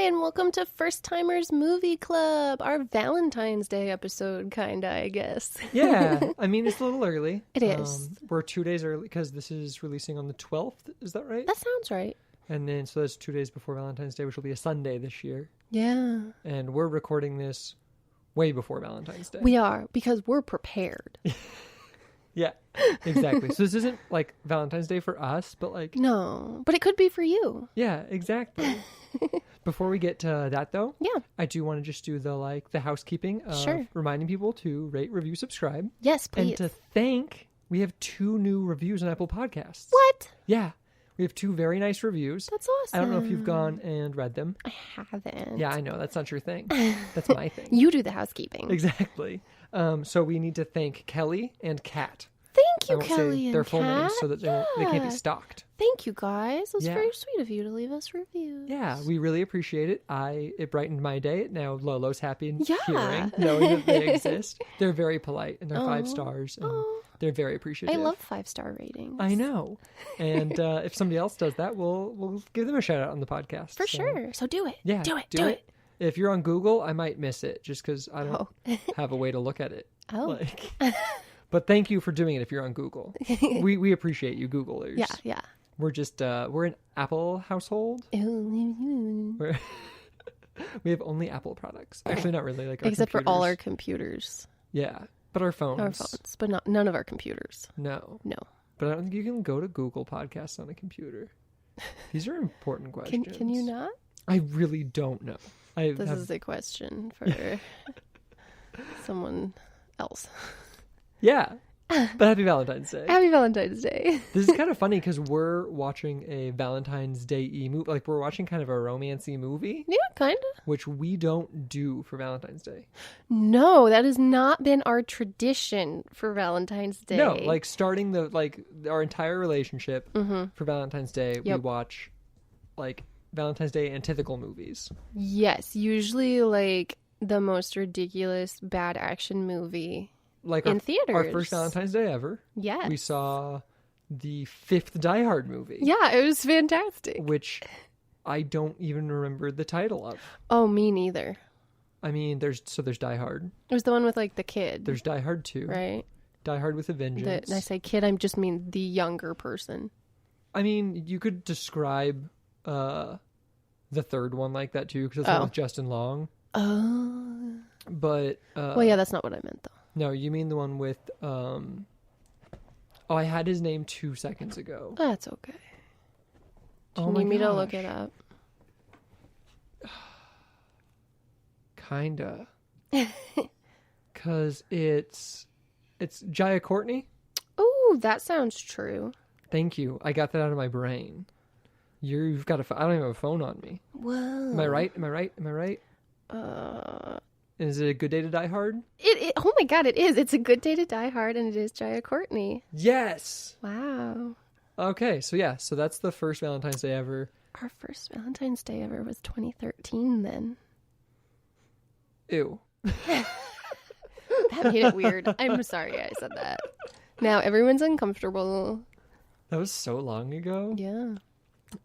Hi, and welcome to First Timers Movie Club, our Valentine's Day episode, kinda, I guess. Yeah, I mean, it's a little early. It is. We're 2 days early because this is releasing on the 12th. Is that right? That sounds right. And then, so that's 2 days before Valentine's Day, which will be a Sunday this year. Yeah. And we're recording this way before Valentine's Day. We are, because we're prepared. Yeah, exactly. So this isn't like Valentine's Day for us, but like... No, but it could be for you. Yeah, exactly. Before we get to that, though, Yeah. I do want to just do the housekeeping of Sure. reminding people to rate, review, subscribe. Yes, please. And to thank, we have 2 new reviews on Apple Podcasts. What? Yeah. We have 2 very nice reviews. That's awesome. I don't know if you've gone and read them. I haven't. Yeah, I know. That's not your thing. That's my thing. You do the housekeeping. Exactly. So we need to thank Kelly and Kat. Thank you, I won't Kelly say and their full names Kat. so that they can't be stalked. Thank you, guys. It was Yeah. very sweet of you to leave us reviews. Yeah, we really appreciate it. It brightened my day. Now Lolo's happy and Yeah. hearing, knowing that they exist. They're very polite and they're 5 Aw. stars and Aw. they're very appreciative. I love 5-star ratings. I know. And if somebody else does that, we'll give them a shout out on the podcast. For So, sure. So do it. Yeah, Do it. If you're on Google, I might miss it just because I don't Oh. have a way to look at it. Oh. But thank you for doing it if you're on Google. We appreciate you, Googlers. Yeah. We're just, we're an Apple household. Yeah. We have only Apple products. Actually, not really. Like our Except for all our computers. computers. Yeah, but our phones. Our phones. But none of our computers. No. No. But I don't think you can go to Google Podcasts on a computer. These are important questions. Can you not? I really don't know. This is a question for someone else. Yeah. But happy Valentine's Day. Happy Valentine's Day. This is kind of funny because we're watching a Valentine's Day-y movie. Like, we're watching kind of a romancy movie, Yeah, kind of. which we don't do for Valentine's Day. No, that has not been our tradition for Valentine's Day. No, like, starting our entire relationship for Valentine's Day, we Yep. watch, like, Valentine's Day antithetical movies. Yes, usually like the most ridiculous bad action movie Like in our theaters. first Valentine's Day ever. Yes. We saw the 5th Die Hard movie. Yeah, it was fantastic. Which I don't even remember the title of. Oh, me neither. I mean, there's Die Hard. It was the one with like the kid. There's Die Hard 2. right. Die Hard with a Vengeance. And I say kid, I just mean the younger person. I mean, you could describe the third one like that too, because it's the one with Justin Long. Oh. But Well, yeah, that's not what I meant though. no, you mean the one with I had his name 2 seconds ago. That's okay. Do you Oh my need me to look gosh. it up? Kinda. Cause it's Jaya Courtney. Oh, that sounds true. Thank you. I got that out of my brain. You've got I don't even have a phone on me. Whoa. Am I right? And is it a good day to die hard? Oh my god, it is. It's a good day to die hard, and it is Jaya Courtney. Yes. Wow. Okay, so that's the first Valentine's Day ever. Our first Valentine's Day ever was 2013 then. Ew. That made it weird. I'm sorry I said that. Now everyone's uncomfortable. That was so long ago. Yeah.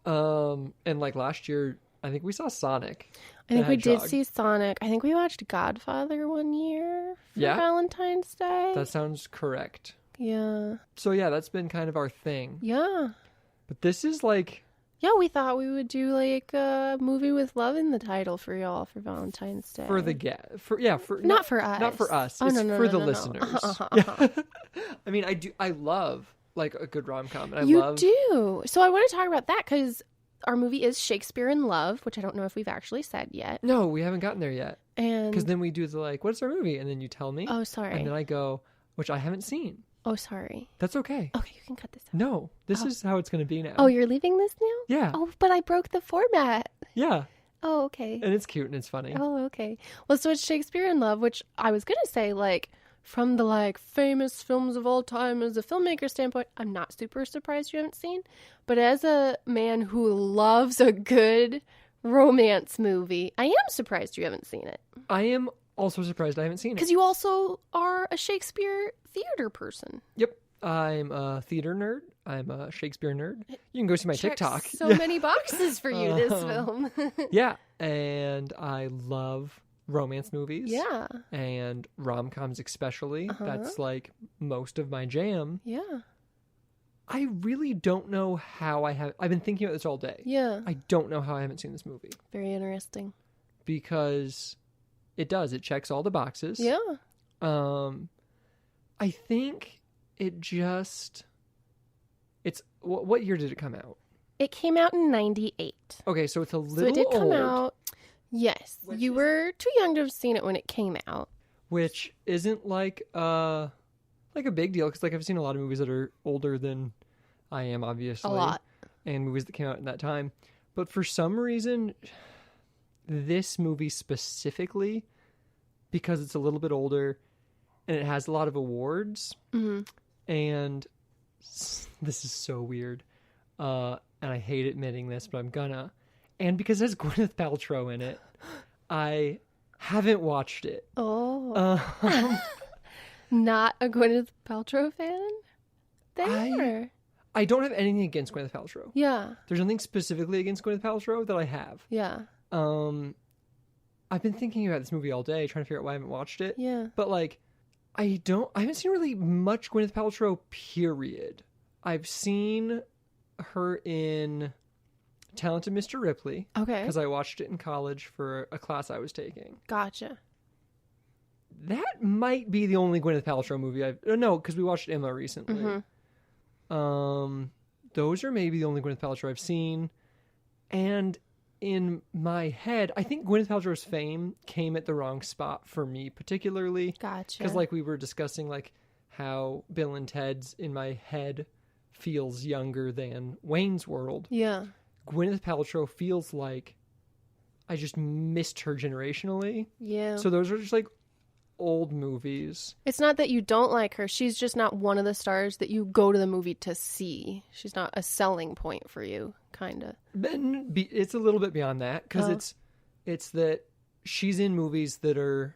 And like last year, I think we saw Sonic. I think the we did Hedgehog. see Sonic. I think we watched Godfather one year for Yeah. Valentine's Day. That sounds correct. Yeah. So yeah, that's been kind of our thing. Yeah. But this is like, Yeah, we thought we would do like a movie with love in the title for y'all for Valentine's Day. for the Not for us. Not for us. Oh, It's no, for the no. listeners. Yeah. I mean, I love like a good rom-com, and I You love do. So I want to talk about that because our movie is Shakespeare in Love, which I don't know if we've actually said yet. No, we haven't gotten there yet. And Because then we do the like, what's our movie? And then you tell me. oh, sorry. And then I go, which I haven't seen. Oh, sorry. That's okay. Okay, you can cut this out. No, this is how it's going to be now. Oh, you're leaving this now? Yeah. Oh, but I broke the format. Yeah. Oh, okay. And it's cute and it's funny. Oh, okay. Well, so it's Shakespeare in Love, which I was going to say, like, from the, like, famous films of all time as a filmmaker standpoint, I'm not super surprised you haven't seen. But as a man who loves a good romance movie, I am surprised you haven't seen it. I am also surprised I haven't seen it. Because you also are a Shakespeare theater person. Yep. I'm a theater nerd. I'm a Shakespeare nerd. You can go see my Checks TikTok. So many boxes for you, this film. Yeah, and I love romance movies. Yeah. And rom-coms especially. That's like most of my jam. Yeah. I really don't know how I've been thinking about this all day. Yeah. I don't know how I haven't seen this movie. Very interesting. Because it checks all the boxes. Yeah. I think it's what year did it come out? It came out in 98. Okay, so it's a little So it did come old, out. Yes. You were too young to have seen it when it came out. which isn't like a big deal, because like I've seen a lot of movies that are older than I am, obviously. A lot. And movies that came out in that time. But for some reason, this movie specifically, because it's a little bit older and it has a lot of awards, and this is so weird, and I hate admitting this, but I'm gonna. And because it has Gwyneth Paltrow in it, I haven't watched it. Oh. Not a Gwyneth Paltrow fan? There. I don't have anything against Gwyneth Paltrow. Yeah. There's nothing specifically against Gwyneth Paltrow that I have. Yeah. I've been thinking about this movie all day, trying to figure out why I haven't watched it. Yeah. But like, I haven't seen really much Gwyneth Paltrow, period. I've seen her in Talented Mr. Ripley. Okay. Because I watched it in college for a class I was taking. Gotcha. That might be the only Gwyneth Paltrow movie no, because we watched Emma recently. Those are maybe the only Gwyneth Paltrow I've seen. And in my head, I think Gwyneth Paltrow's fame came at the wrong spot for me, particularly. Gotcha. Because like we were discussing, like how Bill and Ted's in my head feels younger than Wayne's World. Yeah. Gwyneth Paltrow feels like I just missed her generationally. Yeah. So those are just like old movies. It's not that you don't like her. She's just not one of the stars that you go to the movie to see. She's not a selling point for you, kind of. It's a little bit beyond that, because it's that she's in movies that are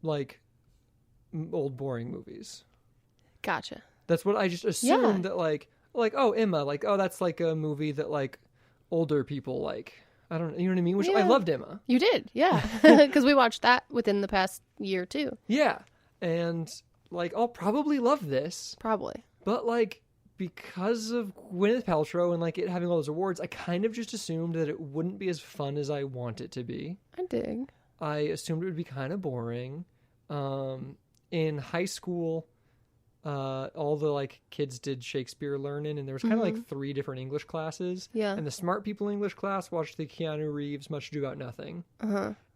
like old boring movies. Gotcha. That's what I just assumed, that like oh, Emma, like, oh, that's like a movie that like older people like. I don't know, you know what I mean? Which I loved Emma. You did, yeah. Because we watched that within the past year, too. Yeah. And, like, I'll probably love this. Probably. But, like, because of Gwyneth Paltrow and, like, it having all those awards, I kind of just assumed that it wouldn't be as fun as I want it to be. I dig. I assumed it would be kind of boring. In high school, all the like kids did Shakespeare learning, and there was kind of like 3 different English classes. Yeah. And the smart people English class watched the Keanu Reeves Much Ado About Nothing.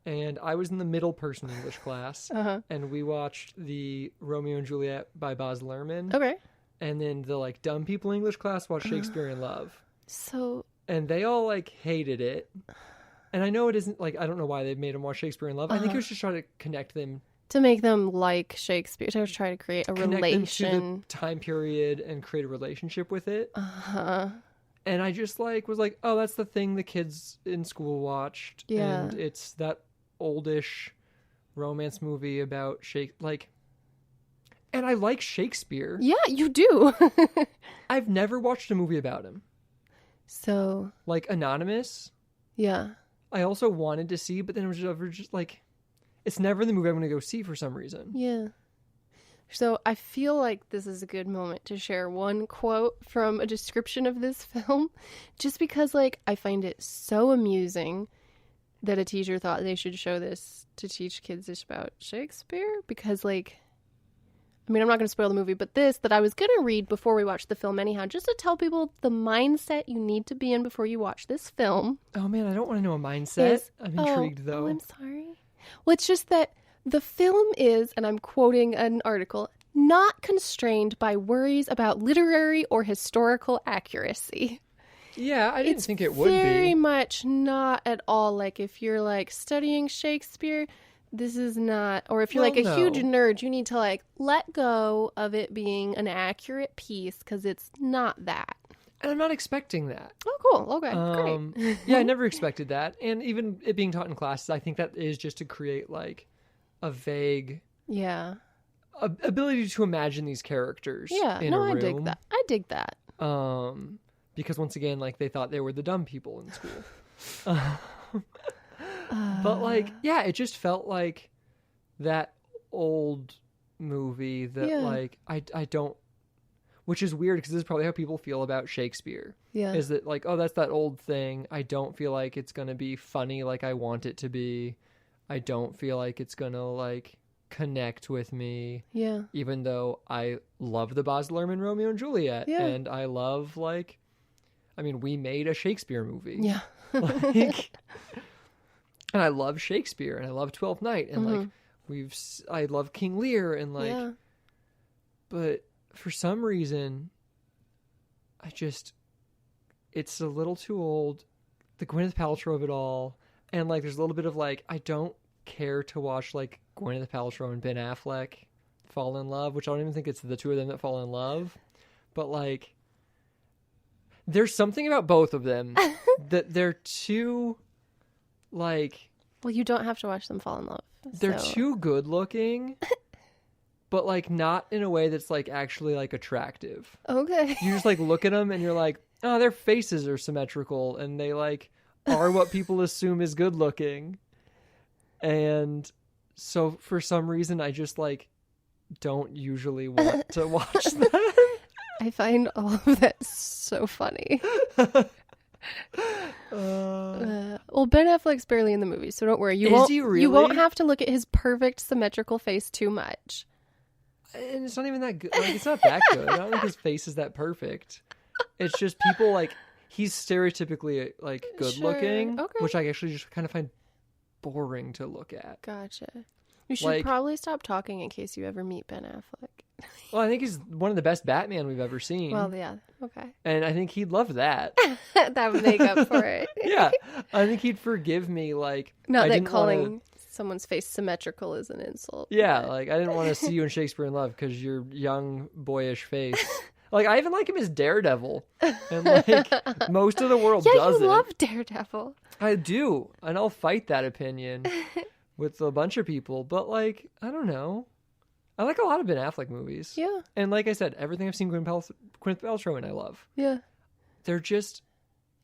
And I was in the middle person English class, and we watched the Romeo and Juliet by Baz Luhrmann. Okay. And then the like dumb people English class watched Shakespeare in Love. So. And they all like hated it. And I know it isn't like, I don't know why they made them watch Shakespeare in Love. I think it was just trying to connect them. To make them like Shakespeare, to try to create a relation. Them to the time period and create a relationship with it. And I just like was like, oh, that's the thing the kids in school watched. Yeah. And it's that oldish romance movie about like, and I like Shakespeare. Yeah, you do. I've never watched a movie about him. So. Like Anonymous. Yeah. I also wanted to see, but then it was just like, it's never the movie I'm going to go see for some reason. Yeah. So I feel like this is a good moment to share one quote from a description of this film, just because like I find it so amusing that a teacher thought they should show this to teach kids about Shakespeare, because like, I mean, I'm not going to spoil the movie, but this that I was going to read before we watched the film anyhow, just to tell people the mindset you need to be in before you watch this film. Oh man, I don't want to know a mindset. I'm intrigued though. Oh, I'm sorry. Well, it's just that the film is, and I'm quoting an article, not constrained by worries about literary or historical accuracy. Yeah, I didn't think it would be. Very much not at all. Like if you're like studying Shakespeare, this is not, or if you're like a huge nerd, you need to like let go of it being an accurate piece, because it's not that. And I'm not expecting that. Oh, cool. Okay, great. Yeah, I never expected that. And even it being taught in classes, I think that is just to create like a vague ability to imagine these characters. Yeah, in a room. I dig that. I dig that. Because once again, like, they thought they were the dumb people in school. But like, yeah, it just felt like that old movie that like I don't, which is weird because this is probably how people feel about Shakespeare. Yeah, is that like, oh, that's that old thing. I don't feel like it's gonna be funny like I want it to be. I don't feel like it's gonna like connect with me. Yeah, even though I love the Baz Luhrmann Romeo and Juliet, and I love like, I mean, we made a Shakespeare movie. Yeah, like. And I love Shakespeare, and I love Twelfth Night, and like I love King Lear, and like, but for some reason, it's a little too old. The Gwyneth Paltrow of it all, and like, there's a little bit of like, I don't care to watch like Gwyneth Paltrow and Ben Affleck fall in love, which I don't even think it's the two of them that fall in love, but like, there's something about both of them that they're too. Like, well, you don't have to watch them fall in love. They're too good looking, but like not in a way that's like actually like attractive. Okay. You just like look at them and you're like, oh, their faces are symmetrical and they like are what people assume is good looking. And so for some reason, I just like don't usually want to watch them. I find all of that so funny. Well, Ben Affleck's barely in the movie, so don't worry. You won't have to look at his perfect symmetrical face too much. And it's not even that good. Like, it's not that good. I don't think his face is that perfect. It's just people like he's stereotypically like good looking, which I actually just kind of find boring to look at. Gotcha. You should probably stop talking in case you ever meet Ben Affleck. Well, I think he's one of the best Batman we've ever seen. Well, yeah. Okay. And I think he'd love that. That would make up for it. Yeah. I think he'd forgive me, like... Not that calling someone's face symmetrical is an insult. Yeah, but... like, I didn't want to see you in Shakespeare in Love because your young, boyish face. Like, I even like him as Daredevil. And, like, most of the world doesn't. Yeah, you love Daredevil. I do. And I'll fight that opinion with a bunch of people. But, like, I don't know. I like a lot of Ben Affleck movies. Yeah. And like I said, everything I've seen Gwyneth Paltrow in, I love. Yeah. They're just,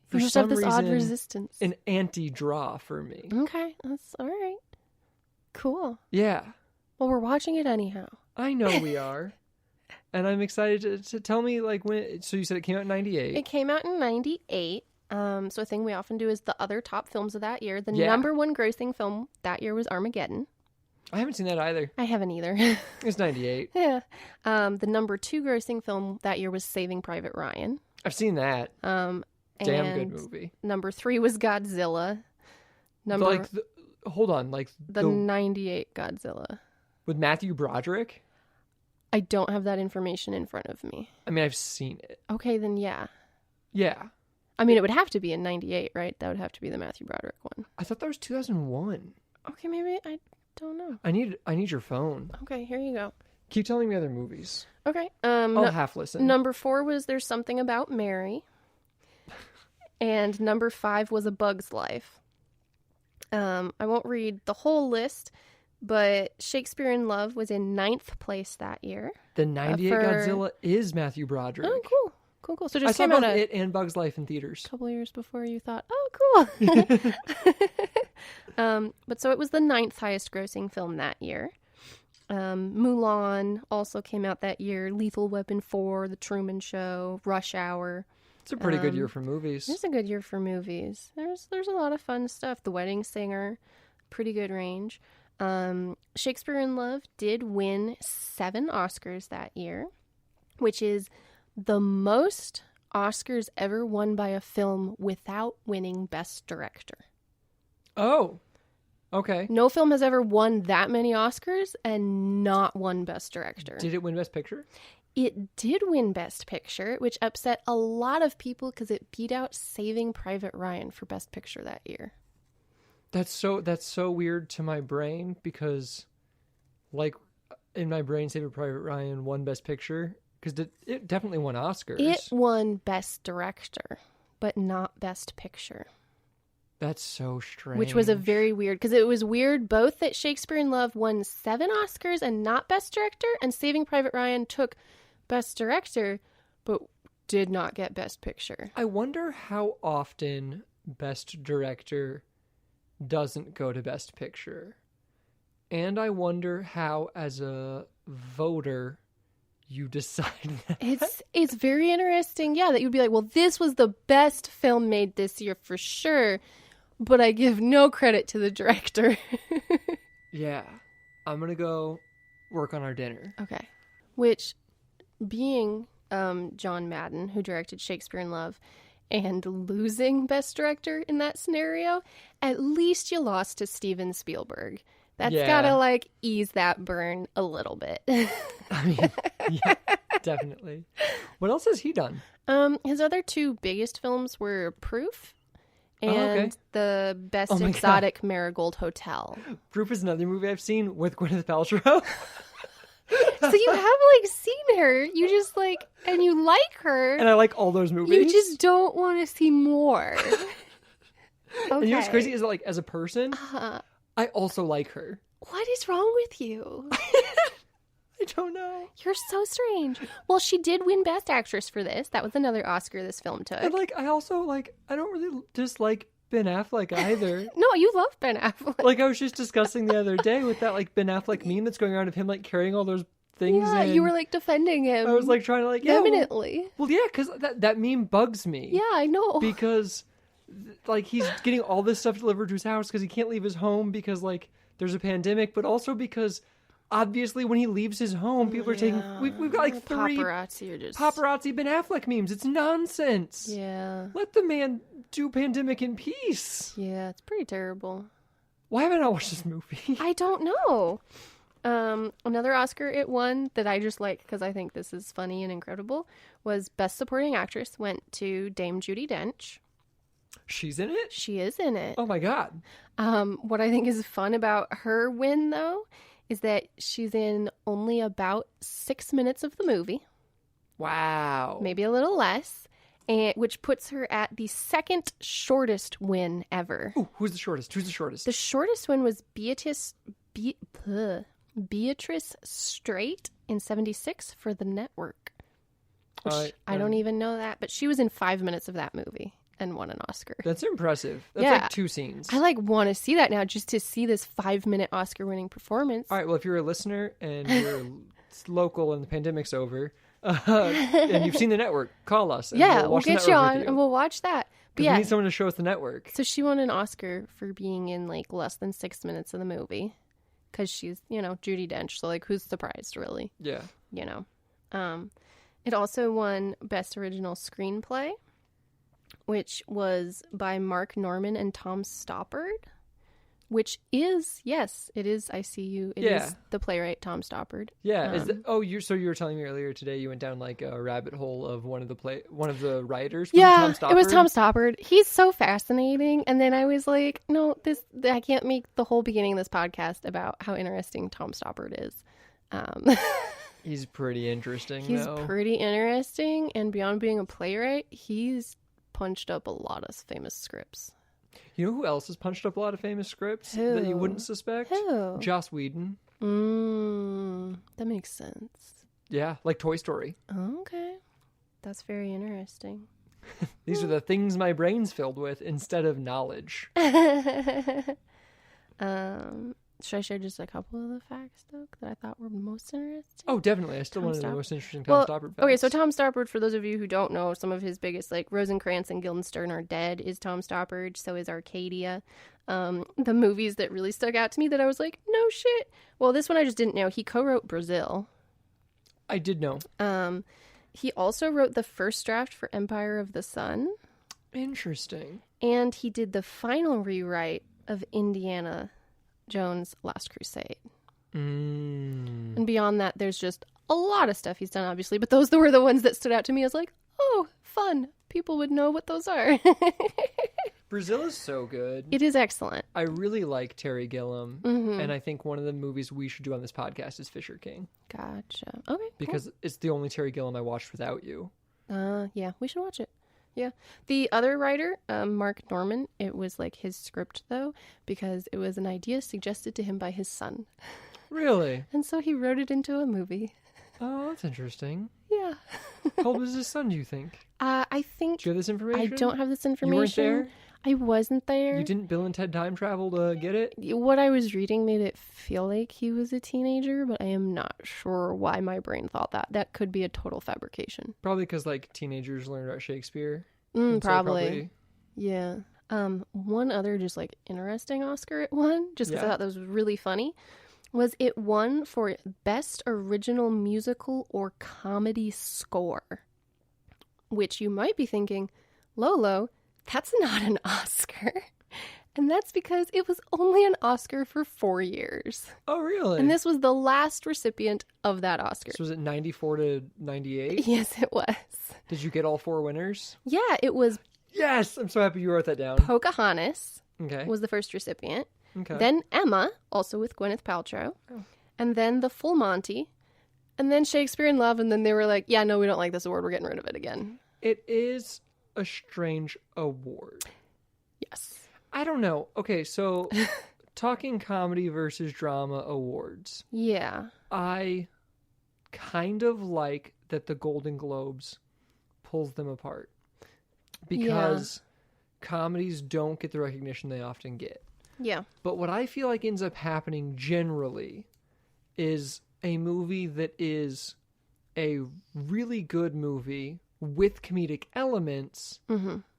for some reason, odd resistance. An anti-draw for me. Okay. That's all right. Cool. Yeah. Well, we're watching it anyhow. I know we are. And I'm excited to tell me, like, when... So you said it came out in 98. It came out in 98. So a thing we often do is the other top films of that year. The number one grossing film that year was Armageddon. I haven't seen that either. I haven't either. It's 98. Yeah. The number two grossing film that year was Saving Private Ryan. I've seen that. Damn good movie. Number three was Godzilla. Hold on. Like the 98 Godzilla. With Matthew Broderick? I don't have that information in front of me. I mean, I've seen it. Okay, then yeah. Yeah. I mean, it would have to be in 98, right? That would have to be the Matthew Broderick one. I thought that was 2001. Okay, maybe I don't know. I need your phone. Okay, here you go. Keep telling me other movies. Okay. I'll half listen. Number 4 was There's Something About Mary. And number 5 was A Bug's Life. I won't read the whole list, but Shakespeare in Love was in 9th place that year. The 98 Godzilla is Matthew Broderick. Oh, cool. Cool. So just came out It and Bug's Life in theaters. A couple years before you thought, oh, cool. But so it was the 9th highest grossing film that year. Mulan also came out that year. Lethal Weapon 4, The Truman Show, Rush Hour. It's a pretty good year for movies. It's a good year for movies. There's a lot of fun stuff. The Wedding Singer, pretty good range. Shakespeare in Love did win 7 Oscars that year, which is the most Oscars ever won by a film without winning Best Director. Oh, okay. No film has ever won that many Oscars and not won Best Director. Did it win Best Picture? It did win Best Picture, which upset a lot of people because it beat out Saving Private Ryan for Best Picture that year. That's so weird to my brain because, like, in my brain, Saving Private Ryan won Best Picture because it definitely won Oscars. It won Best Director, but not Best Picture. That's so strange. Which was a very weird, because it was weird both that Shakespeare in Love won 7 Oscars and not Best Director, and Saving Private Ryan took Best Director, but did not get Best Picture. I wonder how often Best Director doesn't go to Best Picture. And I wonder how, as a voter, you decide that. It's very interesting, yeah, that you'd be like, well, this was the best film made this year for sure, but I give no credit to the director. Yeah. I'm going to go work on our dinner. Okay. Which, being John Madden, who directed Shakespeare in Love, and losing Best Director in that scenario, at least you lost to Steven Spielberg. That's gotta, like, ease that burn a little bit. I mean, yeah, definitely. What else has he done? His other two biggest films were Proof and the Best Oh my Exotic Marigold Hotel. Proof is another movie I've seen with Gwyneth Paltrow. So you have, like, seen her. You just, like, and you like her. And I like all those movies. You just don't want to see more. Okay. And you know what's crazy is that, like, as a person, I also like her. What is wrong with you? I don't know. You're so strange. Well, she did win Best Actress for this. That was another Oscar this film took. And, like, I also, like, I don't really dislike Ben Affleck either. No, you love Ben Affleck. Like, I was just discussing the other day with that, like, Ben Affleck meme that's going around of him, like, carrying all those things Yeah, in. you were, like, defending him. I was, like, trying to, like, vehemently. Well, yeah, because that meme bugs me. Yeah, I know. Because, like, he's getting all this stuff delivered to his house because he can't leave his home because, like, there's a pandemic, but also because obviously when he leaves his home, people are taking... We've got, like, 3 paparazzi Ben Affleck memes. It's nonsense. Yeah. Let the man do Pandemic in peace. Yeah, it's pretty terrible. Why haven't I watched this movie? I don't know. Another Oscar it won that I just like because I think this is funny and incredible was Best Supporting Actress went to Dame Judi Dench. She's in it? She is in it. Oh my God. What I think is fun about her win, though, is that she's in only about 6 minutes of the movie. Wow. Maybe a little less, which puts her at the second shortest win ever. Ooh, who's the shortest? Who's the shortest? The shortest one was Beatrice Straight in 1976 for The Network. Which I don't even know that, but she was in 5 minutes of that movie and won an Oscar. That's impressive. That's like 2 scenes. I like want to see that now just to see this 5-minute Oscar-winning performance. All right, well, if you're a listener and you're local and the pandemic's over, and you've seen The Network, call us. And we'll get you on and we'll watch that. But we need someone to show us The Network. So she won an Oscar for being in like less than 6 minutes of the movie because she's, Judi Dench. So like, who's surprised, really? Yeah. It also won Best Original Screenplay, which was by Mark Norman and Tom Stoppard, which is, yes, it is, I see you. It is the playwright Tom Stoppard. Yeah. So you were telling me earlier today you went down like a rabbit hole of one of the writers. Yeah, it was Tom Stoppard. He's so fascinating. And then I was like, no, I can't make the whole beginning of this podcast about how interesting Tom Stoppard is. He's pretty interesting, He's pretty interesting. And beyond being a playwright, he's punched up a lot of famous scripts. You know who else has punched up a lot of famous scripts that you wouldn't suspect? Who? Joss Whedon. That makes sense. Yeah, like Toy Story. Okay. That's very interesting. These are the things my brain's filled with instead of knowledge. Should I share just a couple of the facts, though, that I thought were most interesting? Oh, definitely. I still want to know the most interesting Tom Stoppard facts. Okay, so Tom Stoppard, for those of you who don't know, some of his biggest, like, Rosencrantz and Guildenstern Are Dead is Tom Stoppard. So is Arcadia. The movies that really stuck out to me that I was like, no shit. Well, this one I just didn't know. He co-wrote Brazil. I did know. He also wrote the first draft for Empire of the Sun. Interesting. And he did the final rewrite of Indiana Jones' Last Crusade. And beyond that, there's just a lot of stuff he's done, obviously, but those were the ones that stood out to me. I was like, oh, fun. People would know what those are. Brazil is so good. It is excellent. I really like Terry Gilliam, and I think one of the movies we should do on this podcast is Fisher King. Gotcha. Okay. Because it's the only Terry Gilliam I watched without you. Yeah, we should watch it. Yeah. The other writer, Mark Norman, it was like his script, though, because it was an idea suggested to him by his son. Really? And so he wrote it into a movie. Oh, that's interesting. Yeah. How old was his son, do you think? I think Do you have this information? I don't have this information. You weren't there? I wasn't there. You didn't Bill and Ted time travel to get it? What I was reading made it feel like he was a teenager, but I am not sure why my brain thought that. That could be a total fabrication. Probably because, like, teenagers learned about Shakespeare. Probably. Yeah. One other just, like, interesting Oscar it won, just because I thought that was really funny, was it won for Best Original Musical or Comedy Score. Which you might be thinking, Lolo, that's not an Oscar. And that's because it was only an Oscar for 4 years. Oh, really? And this was the last recipient of that Oscar. So was it 94 to 98? Yes, it was. Did you get all 4 winners? Yeah, it was Yes! I'm so happy you wrote that down. Pocahontas Okay. was the first recipient. Okay. Then Emma, also with Gwyneth Paltrow. Oh. And then The Full Monty. And then Shakespeare in Love. And then they were like, yeah, no, we don't like this award. We're getting rid of it again. It is a strange award. Yes. I don't know. Okay, so talking comedy versus drama awards. Yeah. I kind of like that the Golden Globes pulls them apart. Because comedies don't get the recognition they often get. Yeah. But what I feel like ends up happening generally is a movie that is a really good movie with comedic elements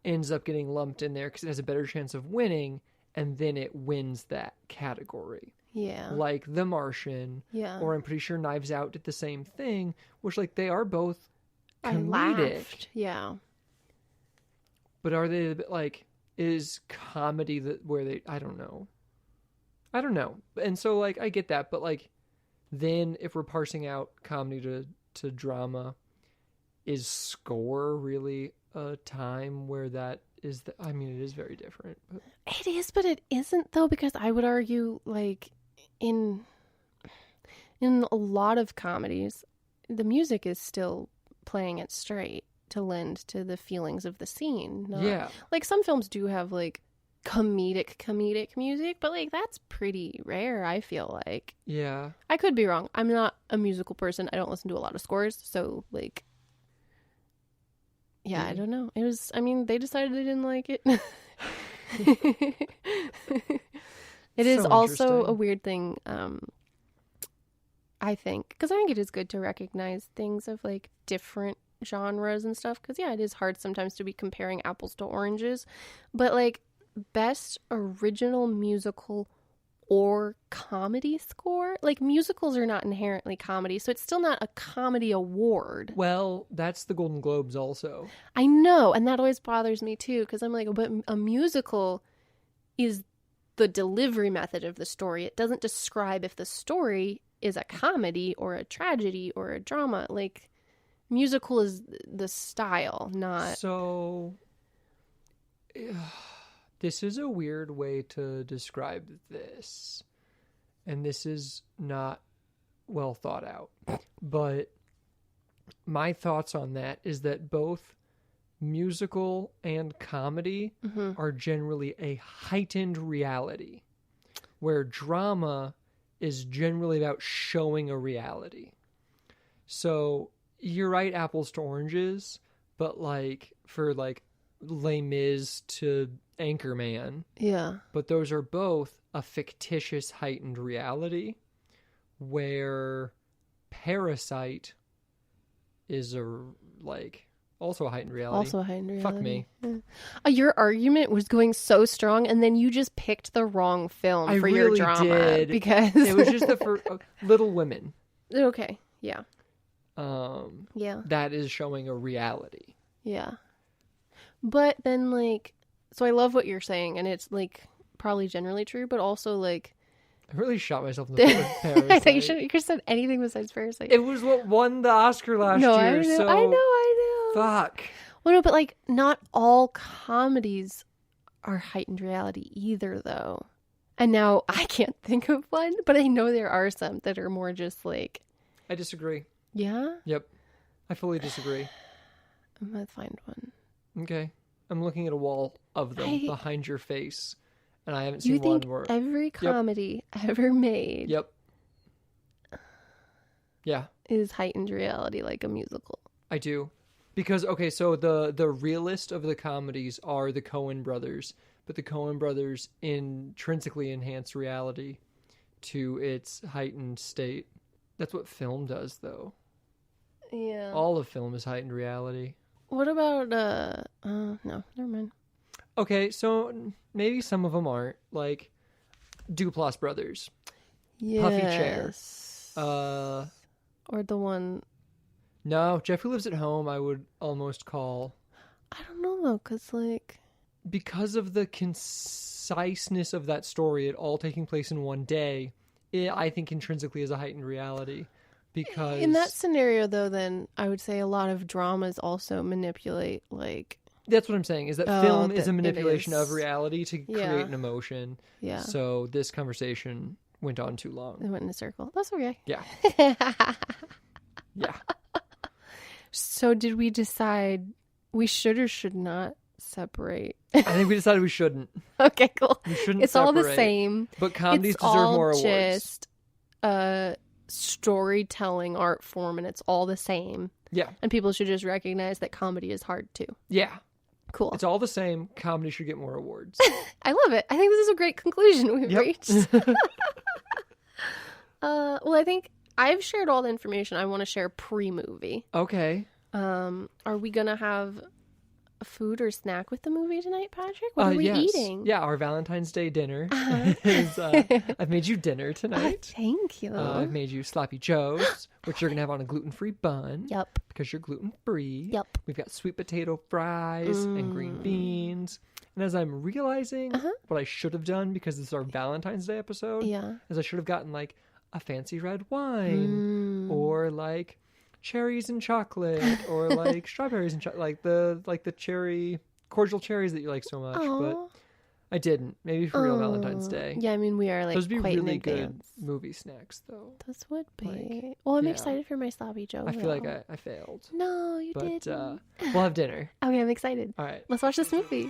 ends up getting lumped in there because it has a better chance of winning, and then it wins that category. Yeah. Like The Martian, or I'm pretty sure Knives Out did the same thing, which, like, they are both comedic. I laughed. Yeah. But are they a bit like, is comedy that where they, I don't know. And so, like, I get that, but, like, then if we're parsing out comedy to drama, is score really a time where that is I mean, it is very different. But. It is, but it isn't, though, because I would argue, like, in a lot of comedies, the music is still playing it straight to lend to the feelings of the scene. Yeah. Like, some films do have, like, comedic music, but, like, that's pretty rare, I feel like. Yeah. I could be wrong. I'm not a musical person. I don't listen to a lot of scores, so, like, yeah, I don't know. It was, I mean, they decided they didn't like it. It is also a weird thing, I think, because I think it is good to recognize things of, like, different genres and stuff, because, yeah, it is hard sometimes to be comparing apples to oranges, but, like, Best Original Musical or Comedy Score, like, musicals are not inherently comedy, so it's still not a comedy award. Well, that's the Golden Globes also. I know, and that always bothers me too, because I'm like, but a musical is the delivery method of the story. It doesn't describe if the story is a comedy or a tragedy or a drama. Like, musical is the style, not... So, this is a weird way to describe this. And this is not well thought out. But my thoughts on that is that both musical and comedy are generally a heightened reality, where drama is generally about showing a reality. So you're right, apples to oranges, but, like, for, like, Les Mis to Anchorman, Yeah. but those are both a fictitious heightened reality, where Parasite is also a heightened reality. Also a heightened reality. Fuck me. Yeah. Your argument was going so strong, and then you just picked the wrong film for your really drama. did. Because It was just the first Little Women. Okay. Yeah. Yeah. That is showing a reality. Yeah. But then, like, so I love what you're saying, and it's, like, probably generally true, but also, like... I really shot myself in the foot with Parasite. I thought you could have said anything besides Parasite. It was what won the Oscar last year, I know, so... I know. Fuck. Well, no, but, like, not all comedies are heightened reality either, though. And now I can't think of one, but I know there are some that are more just, like... I disagree. Yeah? Yep. I fully disagree. I'm gonna find one. Okay. I'm looking at a wall of them behind your face, and I haven't seen You one think where... every comedy ever made... Yep. Yeah. is heightened reality like a musical. I do. Because, okay, so the realest of the comedies are the Coen brothers, but the Coen brothers intrinsically enhance reality to its heightened state. That's what film does, though. Yeah. All of film is heightened reality. What about, no, never mind. Okay, so maybe some of them aren't. Like, Duplass brothers. Yes. Puffy Chair. Or the one... No, Jeffrey Lives at Home, I would almost call... I don't know, though, because, like... Because of the conciseness of that story, it all taking place in one day, it, I think intrinsically is a heightened reality. Because... In that scenario, though, then, I would say a lot of dramas also manipulate, like... That's what I'm saying, is that film is a it manipulation is. of reality to Yeah. create an emotion. Yeah. So this conversation went on too long. It went in a circle. That's okay. Yeah. Yeah. So did we decide we should or should not separate? I think we decided we shouldn't. Okay, cool. We shouldn't It's all the separate. same. But comedies It's deserve all more awards. just a storytelling art form, and it's all the same. Yeah. And people should just recognize that comedy is hard too. Yeah. Cool. It's all the same. Comedy should get more awards. I love it. I think this is a great conclusion we've Yep. reached. Well, I think I've shared all the information I want to share pre-movie. Okay. Are we gonna have a food or snack with the movie tonight, Patrick? What are we yes. eating? Yeah, our Valentine's Day dinner Uh-huh. is, I've made you dinner Oh, thank thank you. I've made you Sloppy Joes, which you're going to have on a gluten-free bun. Yep. Because you're gluten-free. Yep. We've got sweet potato fries and green beans. And as I'm realizing what I should have done, because this is our Valentine's Day episode, Yeah. is I should have gotten like a fancy red wine or like cherries and chocolate or like strawberries and chocolate, like the cherry cordial cherries that you like so much. Aw. But I didn't. Maybe for real Valentine's Day. Yeah, I mean, we are like Those would be quite really in good advance. movie snacks, though. Those would be. Like, Well, I'm yeah. excited for my sloppy Joe. I feel like I failed. No, you But didn't. we'll have dinner. Okay, I'm excited. All right. Let's watch this movie.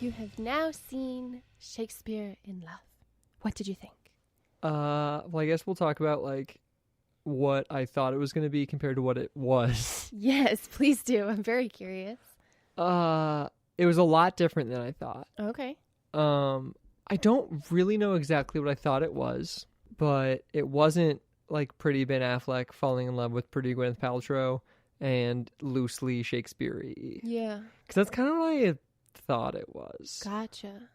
You have now seen Shakespeare in Love. What did you think? Well, I guess we'll talk about like what I thought it was going to be compared to what it was. Yes, please do. I'm very curious. It was a lot different than I thought. Okay. I don't really know exactly what I thought it was, but it wasn't like pretty Ben Affleck falling in love with pretty Gwyneth Paltrow and loosely Shakespeare-y. Yeah. Because that's kind of what I had thought it was. Gotcha.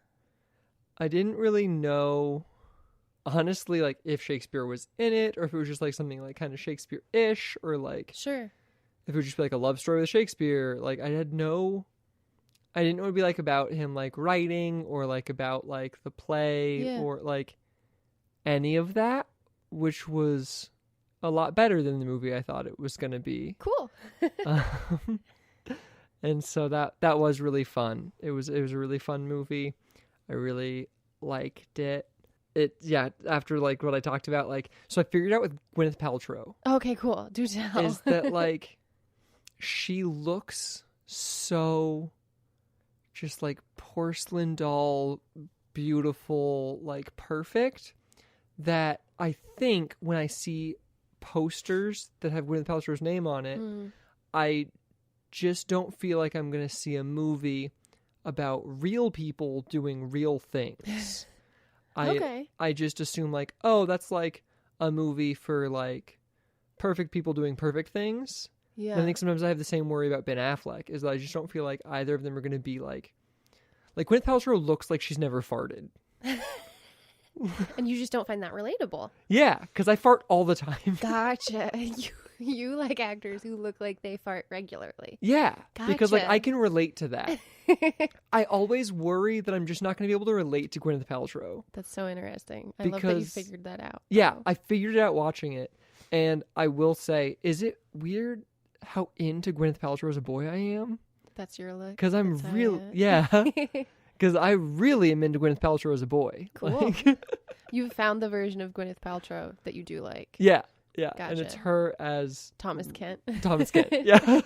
I didn't really know, honestly, like if Shakespeare was in it or if it was just like something like kind of Shakespeare-ish or like Sure. if it would just be like a love story with Shakespeare. Like I didn't know what it'd be like about him like writing or like about like the play Yeah. or like any of that, which was a lot better than the movie I thought it was going to be. Cool. And so that was really fun. It was a really fun movie. I really liked it. After like what I talked about, like, so I figured out with Gwyneth Paltrow Okay, cool. Do tell. is that like she looks so just like porcelain doll, beautiful, like perfect, that I think when I see posters that have Gwyneth Paltrow's name on it, I just don't feel like I'm going to see a movie about real people doing real things. Okay. I just assume like, oh, that's like a movie for like perfect people doing perfect things. Yeah. And I think sometimes I have the same worry about Ben Affleck, is that I just don't feel like either of them are going to be like Gwyneth Paltrow looks like she's never farted. And you just don't find that relatable. Yeah, because I fart all the time. Gotcha. You like actors who look like they fart regularly. Yeah, because like Gotcha. I can relate to that. I always worry that I'm just not going to be able to relate to Gwyneth Paltrow. That's so interesting. I love that you Because- figured that out. Yeah, Wow. I figured it out watching it. And I will say, is it weird how into Gwyneth Paltrow as a boy I am? That's your look. Because I'm That's how real, you- yeah. Because I really am into Gwyneth Paltrow as a boy. Cool. You've found the version of Gwyneth Paltrow that you do like. Yeah. Yeah. Gotcha. And it's her as Thomas Kent. Thomas Kent. Yeah.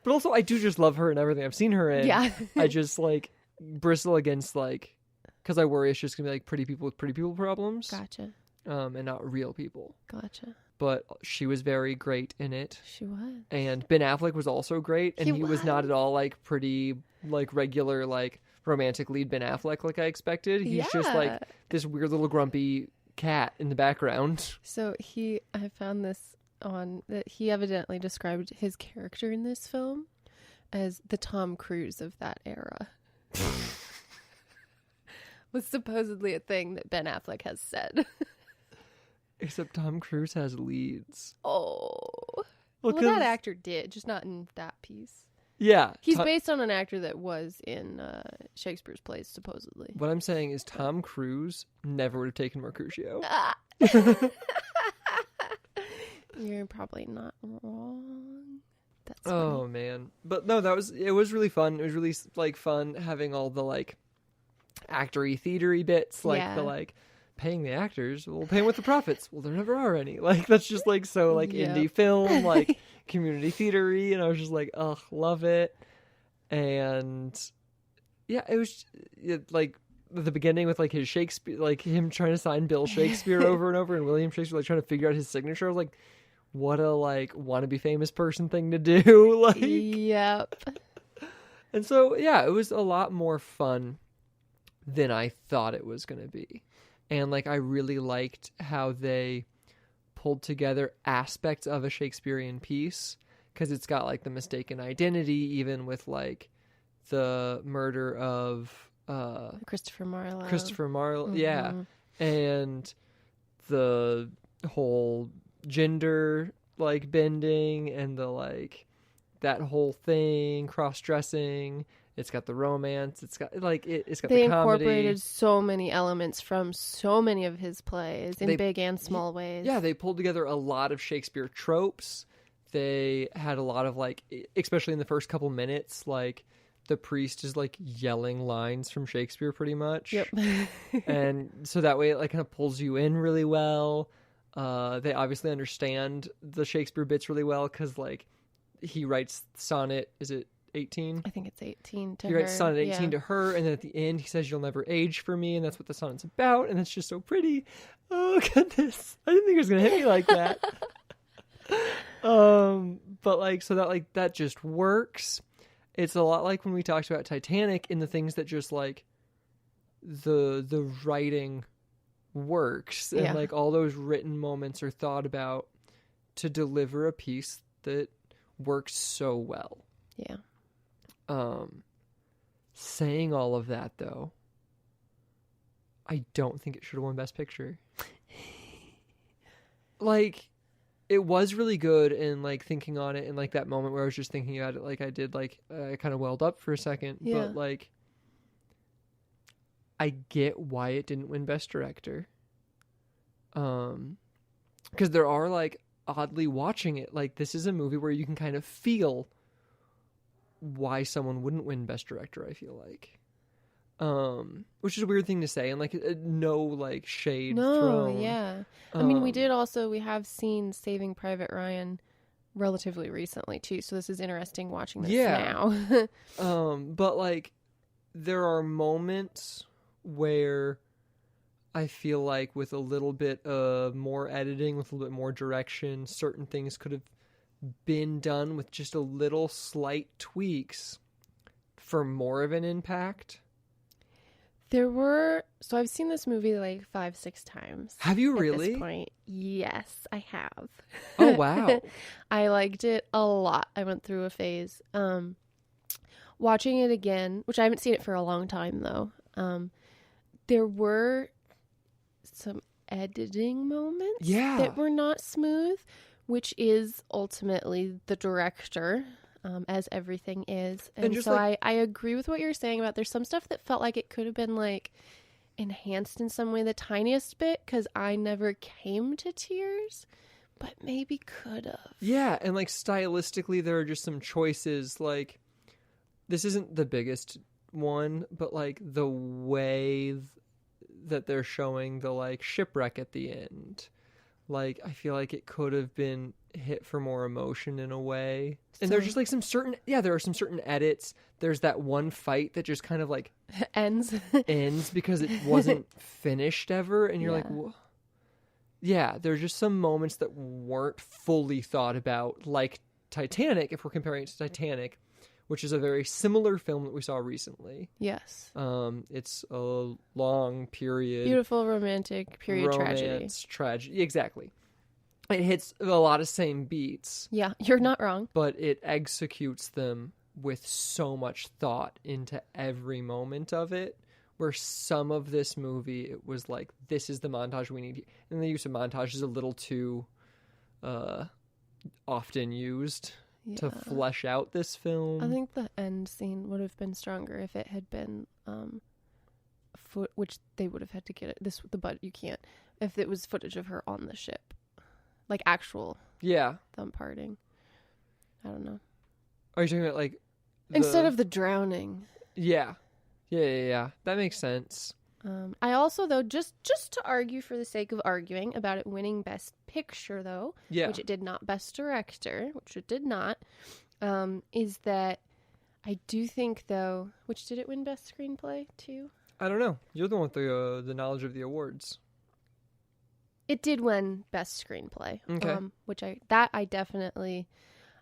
But also, I do just love her and everything I've seen her in. Yeah. I just like bristle against like, because I worry it's just gonna be like pretty people with pretty people problems. Gotcha. And not real people. Gotcha. But she was very great in it. She was. And Ben Affleck was also great, and he was not at all like pretty like regular like romantic lead Ben Affleck like I expected. He's just like this weird little grumpy cat in the background. So I found this on that he evidently described his character in this film as the Tom Cruise of that era. Was supposedly a thing that Ben Affleck has said. Except Tom Cruise has leads. Oh. Well, that actor did, just not in that piece. Yeah. He's based on an actor that was in Shakespeare's plays, supposedly. What I'm saying is Tom Cruise never would have taken Mercutio. You're probably not wrong. That's funny. Man. But no, it was really fun. It was really like fun having all the like actory theatery bits, like the like paying the actors, we'll pay them with the profits. Well, there never are any. Like that's just like so like indie film, like community theatery, and I was just like, oh, love it. And yeah, it was like the beginning with like his Shakespeare, like him trying to sign Bill Shakespeare over and over, and William Shakespeare like trying to figure out his signature. I was like, what a like wannabe famous person thing to do. Like, yep. And so yeah, it was a lot more fun than I thought it was going to be. And like I really liked how they pulled together aspects of a Shakespearean piece, because it's got like the mistaken identity, even with like the murder of Christopher Marlowe. Mm-hmm. Yeah, and the whole gender like bending and the like that whole thing, cross-dressing. It's got the romance. It's got like it's got the comedy. They incorporated so many elements from so many of his plays in big and small ways. Yeah, they pulled together a lot of Shakespeare tropes. They had a lot of like, especially in the first couple minutes, like the priest is like yelling lines from Shakespeare pretty much. Yep. And so that way it like kind of pulls you in really well. They obviously understand the Shakespeare bits really well, because like he writes sonnet, is it 18? I think it's 18 to her. He writes sonnet 18 to her, and then at the end he says, "You'll never age for me," and that's what the sonnet's about, and it's just so pretty. Oh goodness, I didn't think it was gonna hit me like that. But like, so that like that just works. It's a lot like when we talked about Titanic, in the things that just like the writing works, and like all those written moments are thought about to deliver a piece that works so well. Yeah. Saying all of that though, I don't think it should have won Best Picture. Like, it was really good, and like thinking on it, and like that moment where I was just thinking about it, like I did, like I kind of welled up for a second. Yeah. But like, I get why it didn't win Best Director. Because there are like, oddly watching it, like this is a movie where you can kind of feel why someone wouldn't win Best Director, I feel like. Which is a weird thing to say, and like no like shade thrown. Yeah. I mean, we have seen Saving Private Ryan relatively recently too, so this is interesting watching this now. But like there are moments where I feel like with a little bit of more editing, with a little bit more direction, certain things could have been done with just a little slight tweaks for more of an impact. So I've seen this movie like 5-6 times. Have you really? At this point. Yes, I have. Oh, wow. I liked it a lot. I went through a phase. Watching it again, which I haven't seen it for a long time though. There were some editing moments that were not smooth, which is ultimately the director, as everything is. And so like, I agree with what you're saying about there's some stuff that felt like it could have been like enhanced in some way, the tiniest bit, because I never came to tears, but maybe could have. Yeah, and like stylistically there are just some choices, like this isn't the biggest one, but like the way that they're showing the like shipwreck at the end, like I feel like it could have been hit for more emotion in a way. And there's just like there are some certain edits. There's that one fight that just kind of like ends because it wasn't finished ever, and you're Yeah. like, whoa. Yeah, there's just some moments that weren't fully thought about, like Titanic, if we're comparing it to Titanic, which is a very similar film that we saw recently. Yes. It's a long period. Beautiful romantic period romance, tragedy. Exactly. It hits a lot of same beats. Yeah, you're not wrong. But it executes them with so much thought into every moment of it. Where some of this movie, it was like, this is the montage we need. And the use of montage is a little too often used to flesh out this film. I think the end scene would have been stronger if it had been which they would have had to get it. You can't. If it was footage of her on the ship. Like actual thumb parting. I don't know. Are you talking about like... Instead of the drowning. Yeah. Yeah. That makes sense. I also, though, just to argue for the sake of arguing about it winning Best Picture, though, which it did not, Best Director, which it did not, is that I do think, though, which did it win Best Screenplay, too? I don't know. You're the one with the knowledge of the awards. It did win Best Screenplay, which I definitely,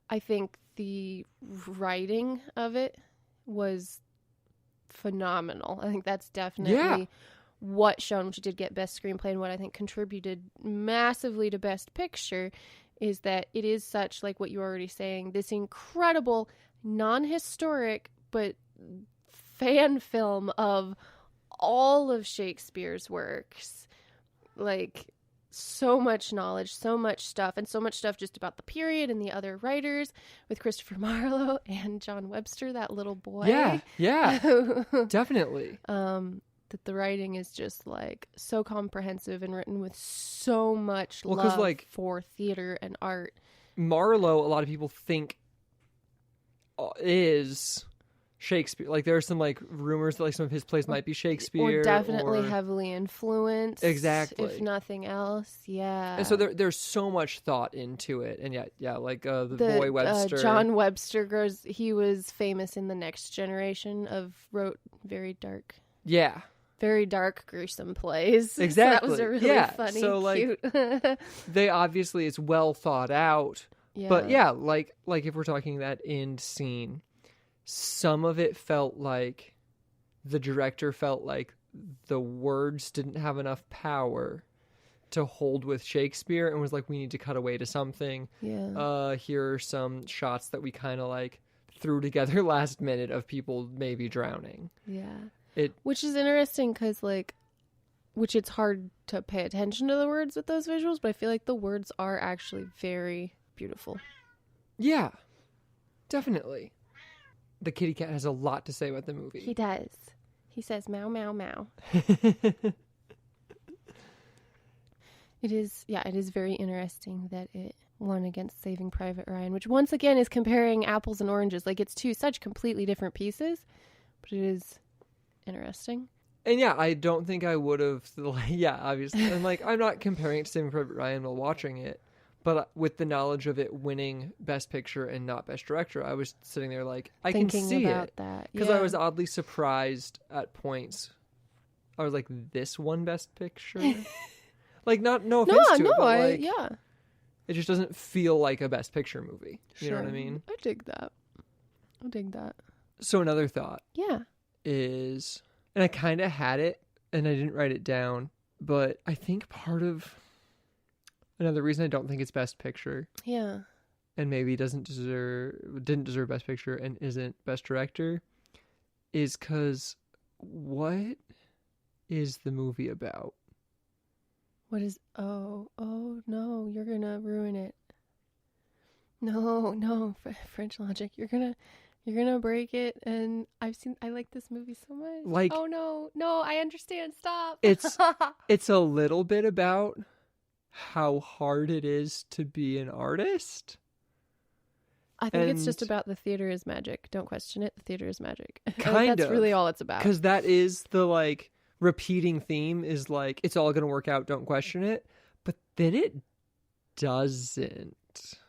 I think the writing of it was phenomenal. I think that's definitely what shown, which did get Best Screenplay, and what I think contributed massively to Best Picture is that it is such, like what you were already saying, this incredible non-historic but fan film of all of Shakespeare's works. Like, so much knowledge, so much stuff, and so much stuff just about the period and the other writers with Christopher Marlowe and John Webster, that little boy. Yeah, definitely. That the writing is just like so comprehensive and written with so much love for theater and art. Marlowe, a lot of people think is Shakespeare. Like, there are some like rumors that like some of his plays might be Shakespeare, or definitely heavily influenced, exactly, if nothing else. Yeah. And so there's so much thought into it, and like the boy Webster, John Webster he was famous in the Next Generation wrote very dark, gruesome plays. Exactly. So that was a really funny, so like cute. they obviously, it's well thought out. Yeah. But like if we're talking that end scene, some of it felt like the director felt like the words didn't have enough power to hold with Shakespeare, and was like, we need to cut away to something. Yeah. Here are some shots that we kind of like threw together last minute of people maybe drowning. Yeah. Which is interesting because which it's hard to pay attention to the words with those visuals, but I feel like the words are actually very beautiful. Yeah, definitely. The kitty cat has a lot to say about the movie. He does. He says, meow, meow, meow. It is very interesting that it won against Saving Private Ryan, which once again is comparing apples and oranges. Like, it's two such completely different pieces, but it is interesting. And I don't think I would have, obviously. And I'm not comparing it to Saving Private Ryan while watching it. But with the knowledge of it winning Best Picture and not Best Director, I was sitting there like, I thinking can see about it. That. Because I was oddly surprised at points. I was like, this won Best Picture? No offense to it, but it just doesn't feel like a Best Picture movie. You know what I mean? I dig that. So another thought is, and I kind of had it, and I didn't write it down, but I think part of another reason I don't think it's Best Picture, and maybe didn't deserve Best Picture and isn't Best Director, is because what is the movie about? What is? Oh no! You're gonna ruin it. No, French Logic. You're gonna break it. And I like this movie so much. Oh no! I understand. Stop. It's a little bit about how hard it is to be an artist. I think it's just about the theater is magic. Don't question it. The theater is magic. That's really all it's about. Because that is the like repeating theme is like, it's all going to work out. Don't question it. But then it doesn't.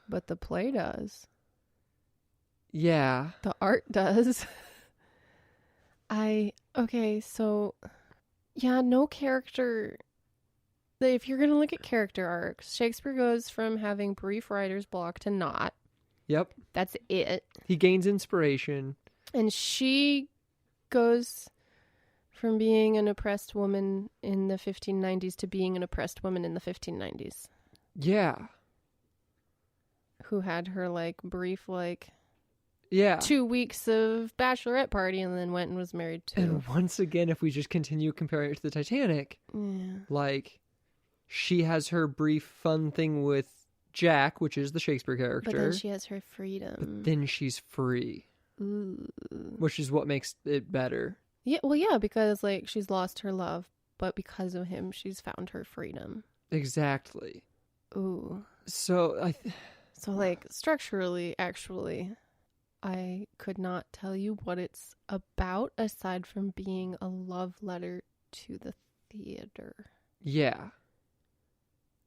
But the play does. Yeah. The art does. So yeah, no character. If you're going to look at character arcs, Shakespeare goes from having brief writer's block to not. Yep. That's it. He gains inspiration. And she goes from being an oppressed woman in the 1590s to being an oppressed woman in the 1590s. Yeah. Who had her like brief 2 weeks of bachelorette party and then went and was married to. And once again, if we just continue comparing it to the Titanic, like she has her brief fun thing with Jack, which is the Shakespeare character. But then she has her freedom. But then she's free. Ooh. Which is what makes it better. Yeah, well, yeah, because like she's lost her love, but because of him, she's found her freedom. Exactly. Ooh. So like structurally, actually, I could not tell you what it's about aside from being a love letter to the theater. Yeah.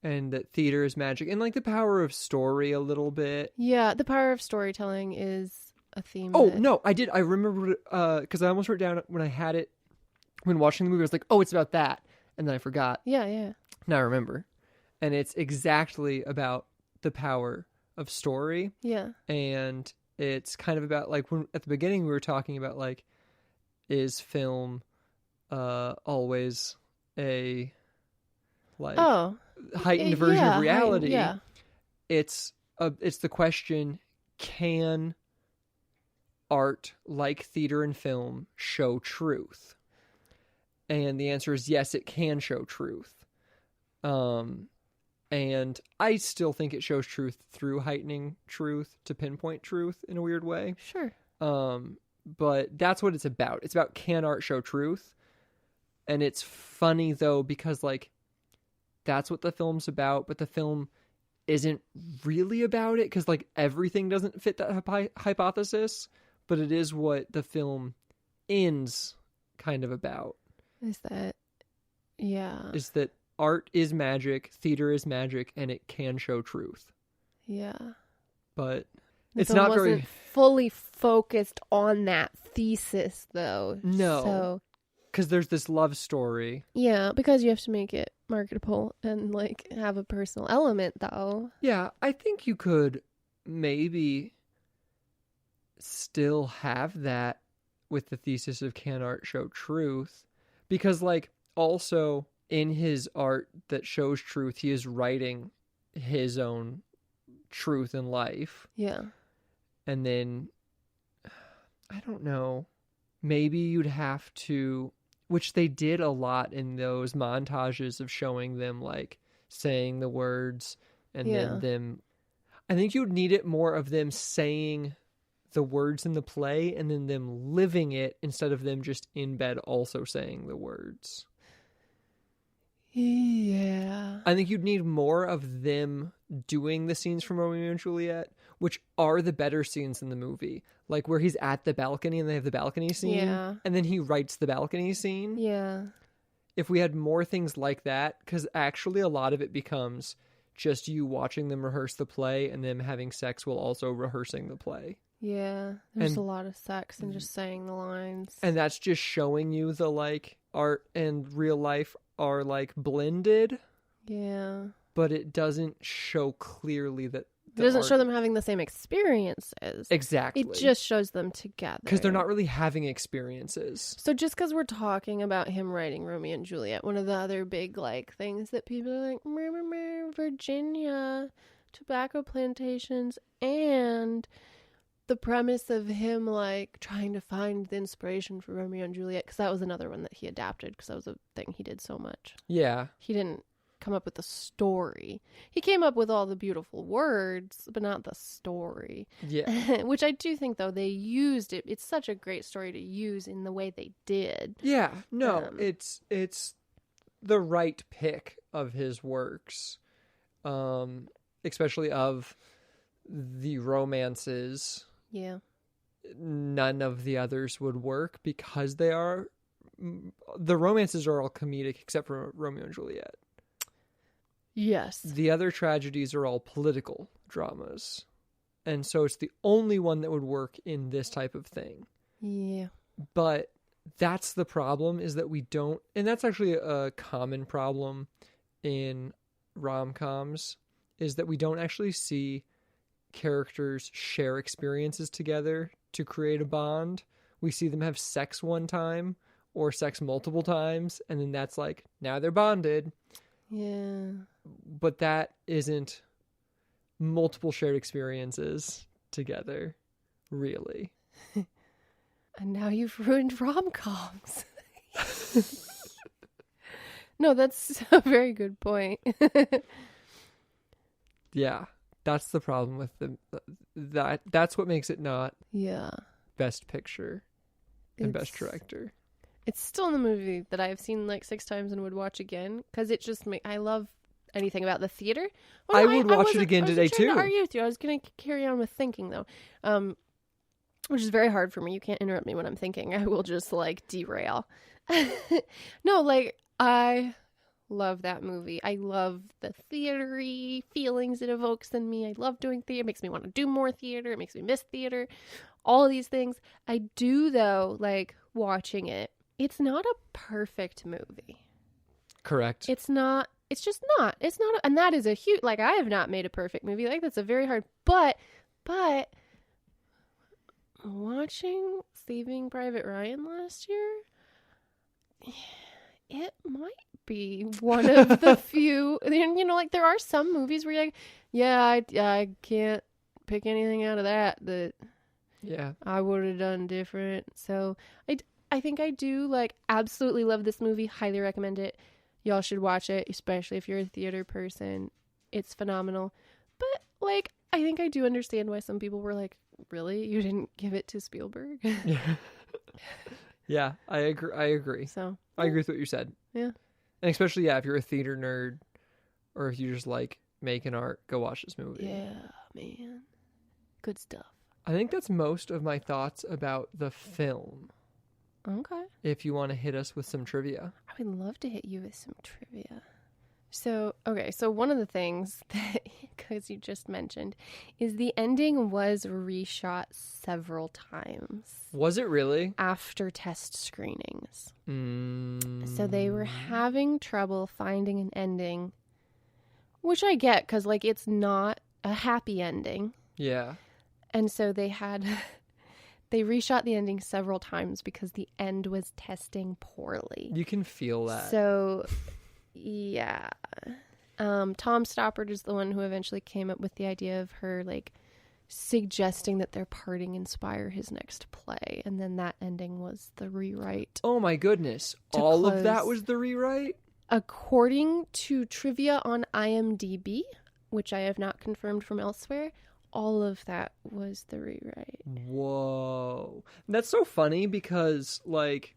And that theater is magic. And like the power of story a little bit. Yeah, the power of storytelling is a theme. Oh, no, I did. I remember, because I almost wrote down when I had it, when watching the movie, I was like, oh, it's about that. And then I forgot. Yeah. Now I remember. And it's exactly about the power of story. Yeah. And it's kind of about, like, when at the beginning we were talking about, like, is film always a, like, heightened version of reality? Yeah. It's the question, can art like theater and film show truth? And the answer is yes, it can show truth. And I still think it shows truth through heightening truth to pinpoint truth in a weird way. Sure. But that's what it's about. It's about, can art show truth? And it's funny though, because like that's what the film's about, but the film isn't really about it, because like everything doesn't fit that hypothesis, but it is what the film ends kind of about. Is that art is magic, theater is magic, and it can show truth. Yeah. But it's not very fully focused on that thesis though. No. So because there's this love story. Yeah, because you have to make it marketable and like have a personal element though. Yeah, I think you could maybe still have that with the thesis of, can art show truth? Because like also in his art that shows truth, he is writing his own truth in life. Yeah. And then I don't know, maybe you'd have to, which they did a lot in those montages of showing them like saying the words and then them. I think you would need it more of them saying the words in the play and then them living it instead of them just in bed also saying the words. Yeah. I think you'd need more of them doing the scenes from Romeo and Juliet, which are the better scenes in the movie. Like where he's at the balcony and they have the balcony scene. Yeah. And then he writes the balcony scene. Yeah. If we had more things like that, because actually a lot of it becomes just you watching them rehearse the play and them having sex while also rehearsing the play. Yeah. There's a lot of sex and just saying the lines. And that's just showing you the like art and real life are like blended. Yeah. But it doesn't show clearly that it doesn't show them having the same experiences. Exactly. It just shows them together. Because they're not really having experiences. So just because we're talking about him writing Romeo and Juliet, one of the other big like things that people are like, Virginia, tobacco plantations, and the premise of him like trying to find the inspiration for Romeo and Juliet, because that was another one that he adapted because that was a thing he did so much. Yeah. He didn't come up with the story. He came up with all the beautiful words, but not the story. Yeah. Which I do think, though, they used it. It's such a great story to use in the way they did. Yeah. No, it's the right pick of his works, especially of the romances, Yeah. none of the others would work because the romances are all comedic except for Romeo and Juliet. Yes. The other tragedies are all political dramas. And so it's the only one that would work in this type of thing. Yeah. But that's the problem, is that we don't, and that's actually a common problem in rom-coms, is that we don't actually see characters share experiences together to create a bond. We see them have sex one time or sex multiple times, and then that's like, now they're bonded. Yeah. But that isn't multiple shared experiences together, really. And now you've ruined rom-coms. No, that's a very good point. Yeah, that's the problem with that's what makes it not Yeah. Best Picture and Best Director. It's still in the movie that I've seen like 6 times and would watch again, because it just I love anything about the theater. I would watch it again today too. I was trying to argue with you. I was going to carry on with thinking though, which is very hard for me. You can't interrupt me when I'm thinking. I will just like derail. No, like I love that movie. I love the theater-y feelings it evokes in me. I love doing theater. It makes me want to do more theater. It makes me miss theater. All of these things. I do though, like watching it. It's not a perfect movie. Correct. It's not. It's just not. It's not. And that is a huge, like, I have not made a perfect movie. Like, that's a very hard, but watching Saving Private Ryan last year, it might be one of the few, you know, like there are some movies where you're like, yeah, I can't pick anything out of that yeah, I would have done different. So I think I do like absolutely love this movie. Highly recommend it. Y'all should watch it, especially if you're a theater person. It's phenomenal. But like, I think I do understand why some people were like, really? You didn't give it to Spielberg? Yeah, I agree. So I agree with what you said. Yeah. And especially, yeah, if you're a theater nerd or if you just like making art, go watch this movie. Yeah, man. Good stuff. I think that's most of my thoughts about the film. Okay. If you want to hit us with some trivia. I would love to hit you with some trivia. So, okay, so one of the things that, because you just mentioned, is the ending was reshot several times. Was it really? After test screenings. So they were having trouble finding an ending, which I get, because, like, it's not a happy ending. Yeah. And so they reshot the ending several times because the end was testing poorly. You can feel that. So, yeah. Tom Stoppard is the one who eventually came up with the idea of her, like, suggesting that their parting inspire his next play. And then that ending was the rewrite. Oh my goodness. All of that was the rewrite? According to trivia on IMDb, which I have not confirmed from elsewhere, all of that was the rewrite. Whoa. That's so funny because, like,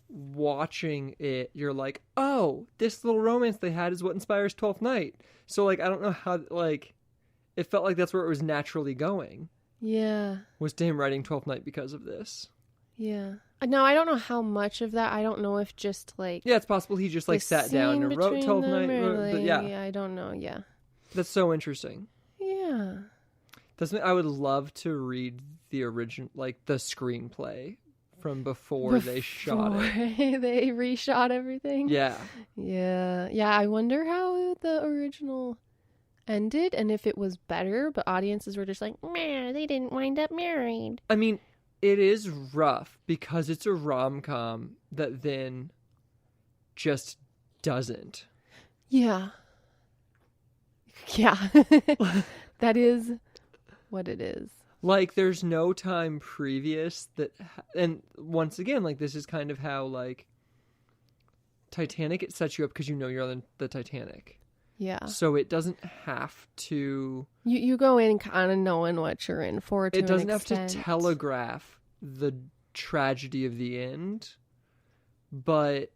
watching it, you're like, oh, this little romance they had is what inspires 12th Night. So, like, I don't know how, like, it felt like that's where it was naturally going. Yeah. Was to him writing 12th Night because of this. Yeah. Now, I don't know how much of that. I don't know if just, like... Yeah, it's possible he just, like, sat down and wrote 12th Night. Like, yeah. I don't know, yeah. That's so interesting. Yeah. I would love to read the original, like, the screenplay from before they shot it. They reshot everything? Yeah. Yeah. Yeah, I wonder how the original ended and if it was better, but audiences were just like, meh, they didn't wind up married. I mean, it is rough because it's a rom-com that then just doesn't. Yeah. Yeah. That is what it is. Like, there's no time previous that... And once again, like, this is kind of how, like, Titanic, it sets you up because you know you're on the Titanic. Yeah. So it doesn't have to... You go in kind of knowing what you're in for to It doesn't an have extent. to telegraph the tragedy of the end, but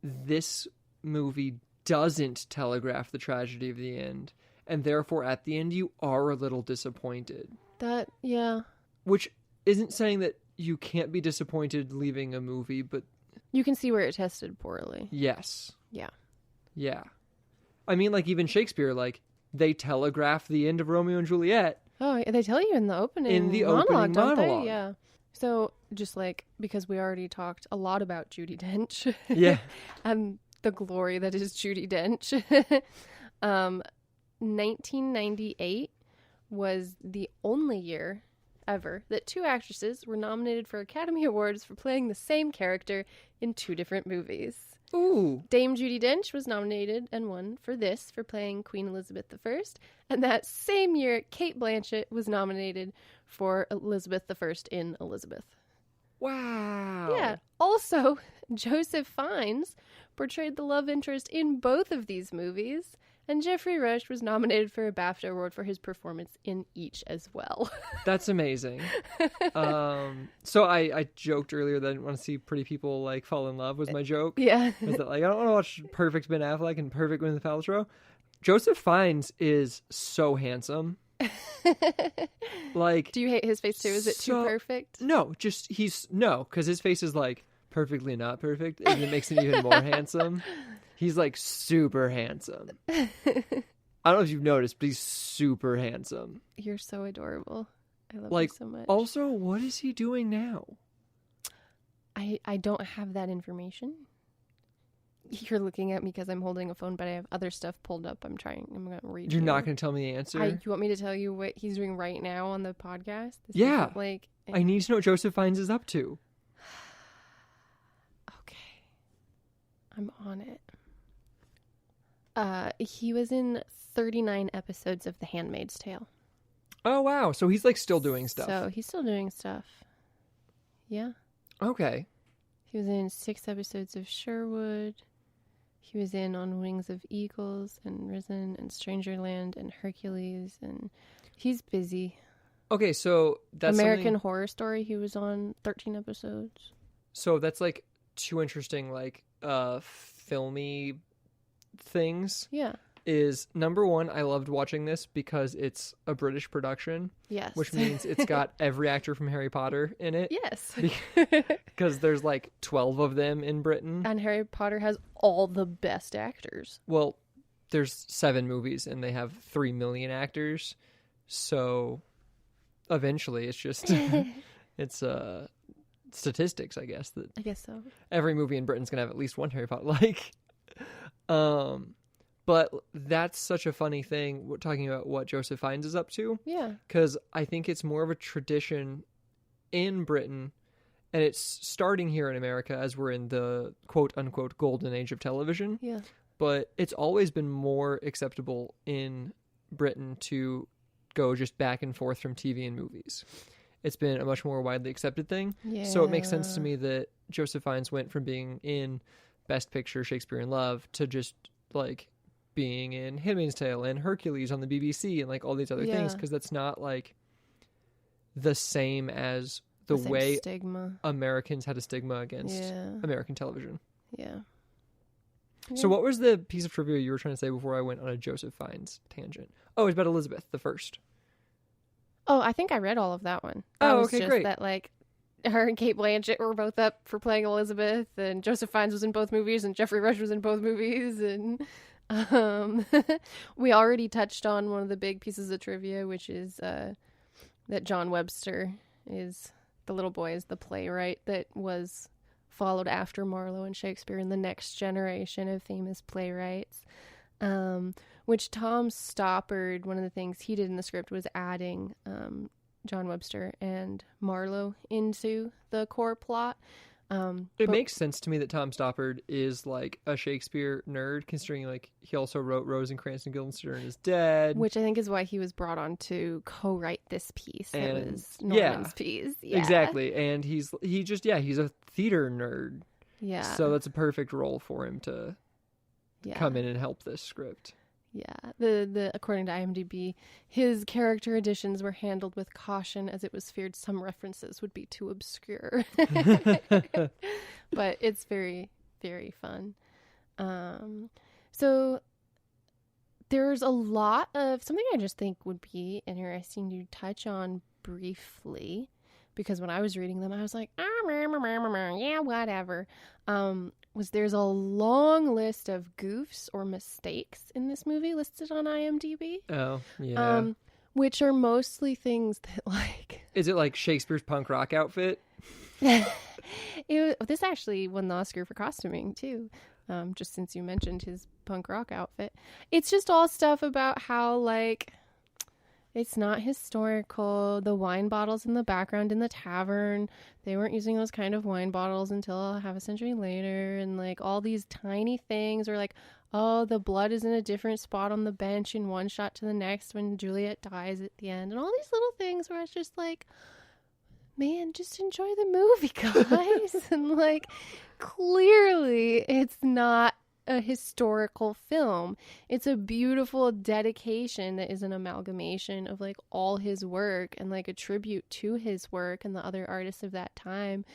this movie doesn't telegraph the tragedy of the end. and therefore at the end you are a little disappointed. That, yeah. Which isn't saying that you can't be disappointed leaving a movie, but... You can see where it tested poorly. Yes. Yeah. Yeah. I mean, like, even Shakespeare, like, they telegraph the end of Romeo and Juliet. Oh, they tell you in the opening monologue. Don't they? Yeah. So, just like, because we already talked a lot about Judi Dench. Yeah. And the glory that is Judi Dench. 1998 was the only year ever that 2 actresses were nominated for Academy Awards for playing the same character in 2 different movies. Ooh. Dame Judi Dench was nominated and won for playing Queen Elizabeth I. And that same year, Cate Blanchett was nominated for Elizabeth I in Elizabeth. Wow. Yeah. Also, Joseph Fiennes portrayed the love interest in both of these movies. And Geoffrey Rush was nominated for a BAFTA award for his performance in each as well. That's amazing. So I joked earlier that I didn't want to see pretty people like fall in love was my joke. Yeah. Was that like I don't want to watch perfect Ben Affleck and perfect Gwyneth Paltrow. Joseph Fiennes is so handsome. Like, do you hate his face too? Is it too perfect? No, because his face is like perfectly not perfect, and it makes him even more handsome. He's like super handsome. I don't know if you've noticed, but he's super handsome. You're so adorable. I love like, you so much. Also, what is he doing now? I don't have that information. You're looking at me because I'm holding a phone, but I have other stuff pulled up. I'm going to read. You're not going to tell me the answer? You want me to tell you what he's doing right now on the podcast? Yeah. I need to know what Joseph Fiennes is up to. Okay. I'm on it. He was in 39 episodes of The Handmaid's Tale. Oh, wow. So he's like still doing stuff. So he's still doing stuff. Yeah. Okay. He was in 6 episodes of Sherwood. He was in On Wings of Eagles and Risen and Strangerland and Hercules, and he's busy. Okay, so that's American Horror Story. He was on 13 episodes. So that's like 2 interesting like filmy things. Yeah. Is number 1, I loved watching this because it's a British production. Yes. Which means it's got every actor from Harry Potter in it. Yes. Because there's like 12 of them in Britain. And Harry Potter has all the best actors. Well, there's 7 movies and they have 3 million actors. So eventually it's just, it's statistics, I guess. That I guess so. Every movie in Britain's going to have at least one Harry Potter. But that's such a funny thing, we're talking about what Joseph Fiennes is up to. Yeah. Because I think it's more of a tradition in Britain, and it's starting here in America as we're in the quote-unquote golden age of television. Yeah. But it's always been more acceptable in Britain to go just back and forth from TV and movies. It's been a much more widely accepted thing. Yeah. So it makes sense to me that Joseph Fiennes went from being in Best Picture, Shakespeare in Love, to just like being in Handmaid's Tale and Hercules on the BBC and like all these other things, because that's not like the same as the way stigma. Americans had a stigma against American television. Yeah. So what was the piece of trivia you were trying to say before I went on a Joseph Fiennes tangent? Oh, it's about Elizabeth the First. Oh, I think I read all of that one. Great. That like her and Cate Blanchett were both up for playing Elizabeth, and Joseph Fiennes was in both movies, and Geoffrey Rush was in both movies, and we already touched on one of the big pieces of trivia, which is that John Webster is the little boy, is the playwright that was followed after Marlowe and Shakespeare in the next generation of famous playwrights. Which Tom Stoppard, one of the things he did in the script was adding John Webster and Marlowe into the core plot. It makes sense to me that Tom Stoppard is like a Shakespeare nerd, considering like he also wrote Rosencrantz and Guildenstern is Dead, which I think is why he was brought on to co-write this piece. And it was Norman's piece. Yeah. Exactly, and he's a theater nerd. Yeah, so that's a perfect role for him to come in and help this script. Yeah, the according to IMDb, his character additions were handled with caution as it was feared some references would be too obscure. But it's very, very fun. So there's a lot of something I just think would be interesting to touch on briefly, because when I was reading them, I was like, yeah, whatever. There's a long list of goofs or mistakes in this movie listed on IMDb. Oh, yeah. Which are mostly things that, like... Is it like Shakespeare's punk rock outfit? This actually won the Oscar for costuming, too. Just since you mentioned his punk rock outfit. It's just all stuff about how, like, it's not historical. The wine bottles in the background in the tavern, they weren't using those kind of wine bottles until half a century later. And, like, all these tiny things are like, oh, the blood is in a different spot on the bench in one shot to the next when Juliet dies at the end. And all these little things where it's just like, man, just enjoy the movie, guys. And, like, clearly it's not a historical film. It's a beautiful dedication that is an amalgamation of, like, all his work and, like, a tribute to his work and the other artists of that time.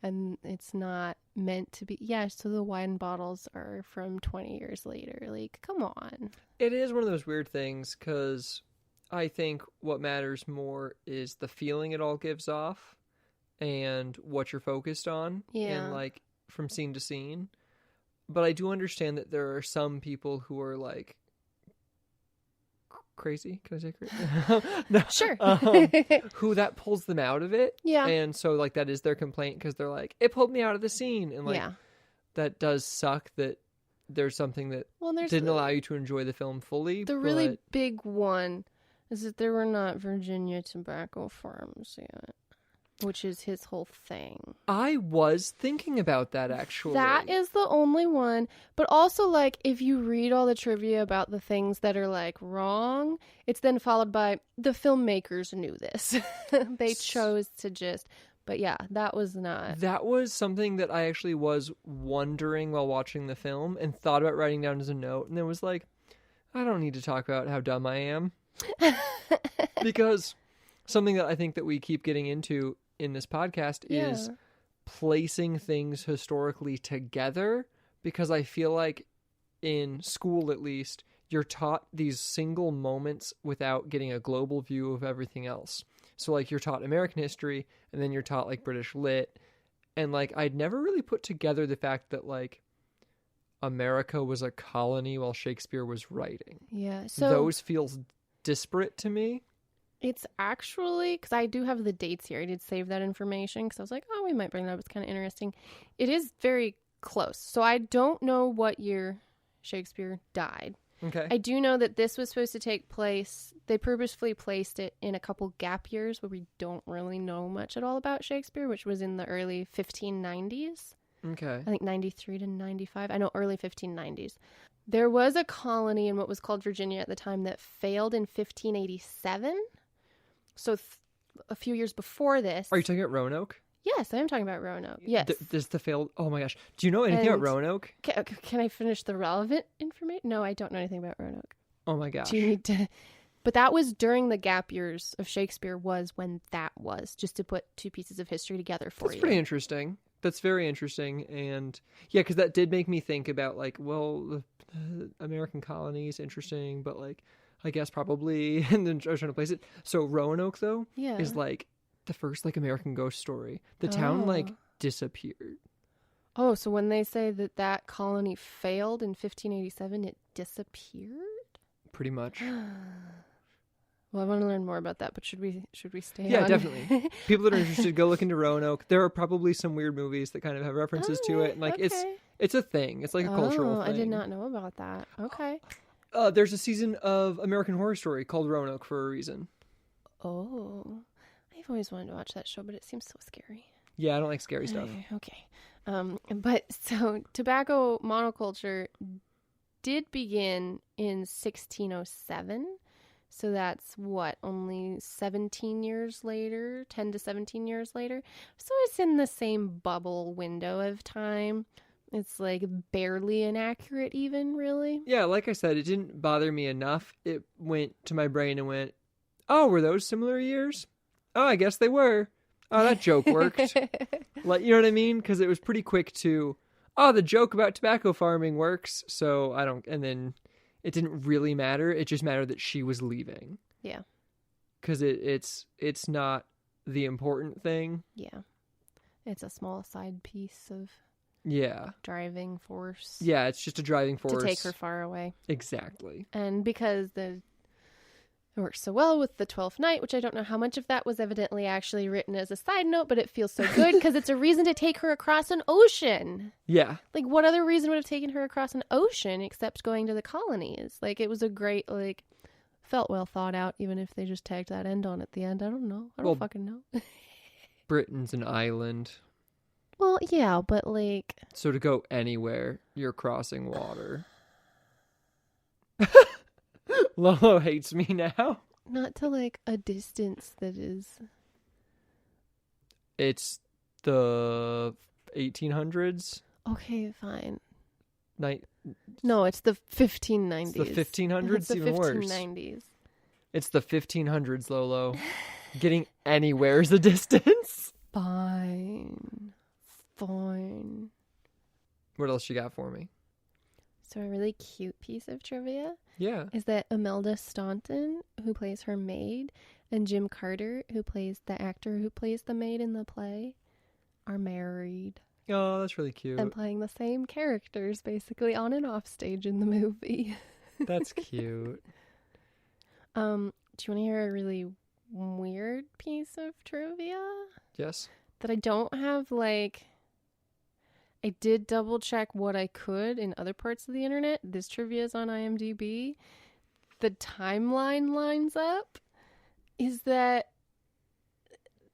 And it's not meant to be, yeah, so the wine bottles are from 20 years later. Like, come on. It is one of those weird things, because I think what matters more is the feeling it all gives off and what you're focused on. Yeah. And, like, from scene to scene. But I do understand that there are some people who are, like, crazy. Can I say crazy? No. Sure. Who that pulls them out of it. Yeah. And so, like, that is their complaint, because they're like, it pulled me out of the scene. And, like, yeah. that does suck that there's something that didn't allow you to enjoy the film fully. The really big one is that there were not Virginia tobacco farms yet, which is his whole thing. I was thinking about that, actually. That is the only one. But also, like, if you read all the trivia about the things that are, like, wrong, it's then followed by, the filmmakers knew this. They chose to just... But yeah, that was not... That was something that I actually was wondering while watching the film and thought about writing down as a note. And it was like, I don't need to talk about how dumb I am. Because something that I think that we keep getting into in this podcast is placing things historically together, because I feel like in school, at least, you're taught these single moments without getting a global view of everything else. So, like, you're taught American history, and then you're taught, like, British lit, and, like, I'd never really put together the fact that, like, America was a colony while Shakespeare was writing. Yeah, so those feels disparate to me. It's actually, because I do have the dates here. I did save that information because I was like, oh, we might bring that up. It's kind of interesting. It is very close. So I don't know what year Shakespeare died. Okay. I do know that this was supposed to take place. They purposefully placed it in a couple gap years where we don't really know much at all about Shakespeare, which was in the early 1590s. Okay. I think 93 to 95. I know early 1590s. There was a colony in what was called Virginia at the time that failed in 1587. So a few years before this. Are you talking about Roanoke? Yes, I am talking about Roanoke. Yes. Does the failed... Oh my gosh. Do you know anything about Roanoke? Can I finish the relevant information? No, I don't know anything about Roanoke. Oh my gosh. Do you need to... But that was during the gap years of Shakespeare, was when that was, just to put two pieces of history together for you. That's pretty interesting. That's very interesting. And yeah, because that did make me think about, like, well, the American colonies, interesting, but, like, I guess probably, and then I was trying to place it. So Roanoke, though, is, like, the first, like, American ghost story. The town, like, disappeared. Oh, so when they say that that colony failed in 1587, it disappeared? Pretty much. Well, I want to learn more about that, but should we stay on? Yeah, definitely. People that are interested, go look into Roanoke. There are probably some weird movies that kind of have references to it. And, like, it's a thing. It's like a cultural thing. I did not know about that. Okay. There's a season of American Horror Story called Roanoke for a reason. Oh. I've always wanted to watch that show, but it seems so scary. Yeah, I don't like scary stuff. Okay. But so tobacco monoculture did begin in 1607. So that's what, only 17 years later, 10 to 17 years later. So it's in the same bubble window of time. It's like barely inaccurate even, really. Yeah, like I said, it didn't bother me enough. It went to my brain and went, oh, were those similar years? Oh, I guess they were. Oh, that joke worked. Like, you know what I mean? Because it was pretty quick to, oh, the joke about tobacco farming works. So I don't, and then it didn't really matter. It just mattered that she was leaving. Yeah. Because it's not the important thing. Yeah. It's a small side piece of driving force. Yeah, it's just a driving force. To take her far away. Exactly. And because it works so well with the 12th Night, which I don't know how much of that was evidently actually written as a side note, but it feels so good because it's a reason to take her across an ocean. Yeah. Like, what other reason would have taken her across an ocean except going to the colonies? Like, it was a great, like, felt well thought out, even if they just tagged that end on at the end. I don't know. I don't fucking know. Britain's an island. Well, yeah, but like... So to go anywhere, you're crossing water. Lolo hates me now. Not to like a distance that is... It's the 1800s. Okay, fine. No, it's the 1590s. It's the 1500s, it's the even 1590s. Worse. It's the 1500s, Lolo. Getting anywhere is a distance. Fine. What else you got for me? So a really cute piece of trivia is that Imelda Staunton, who plays her maid, and Jim Carter, who plays the actor who plays the maid in the play, are married. Oh, that's really cute. And playing the same characters, basically, on and off stage in the movie. That's cute. Do you want to hear a really weird piece of trivia? Yes. That I don't have, like... I did double check what I could in other parts of the internet. This trivia is on IMDb. The timeline lines up. Is that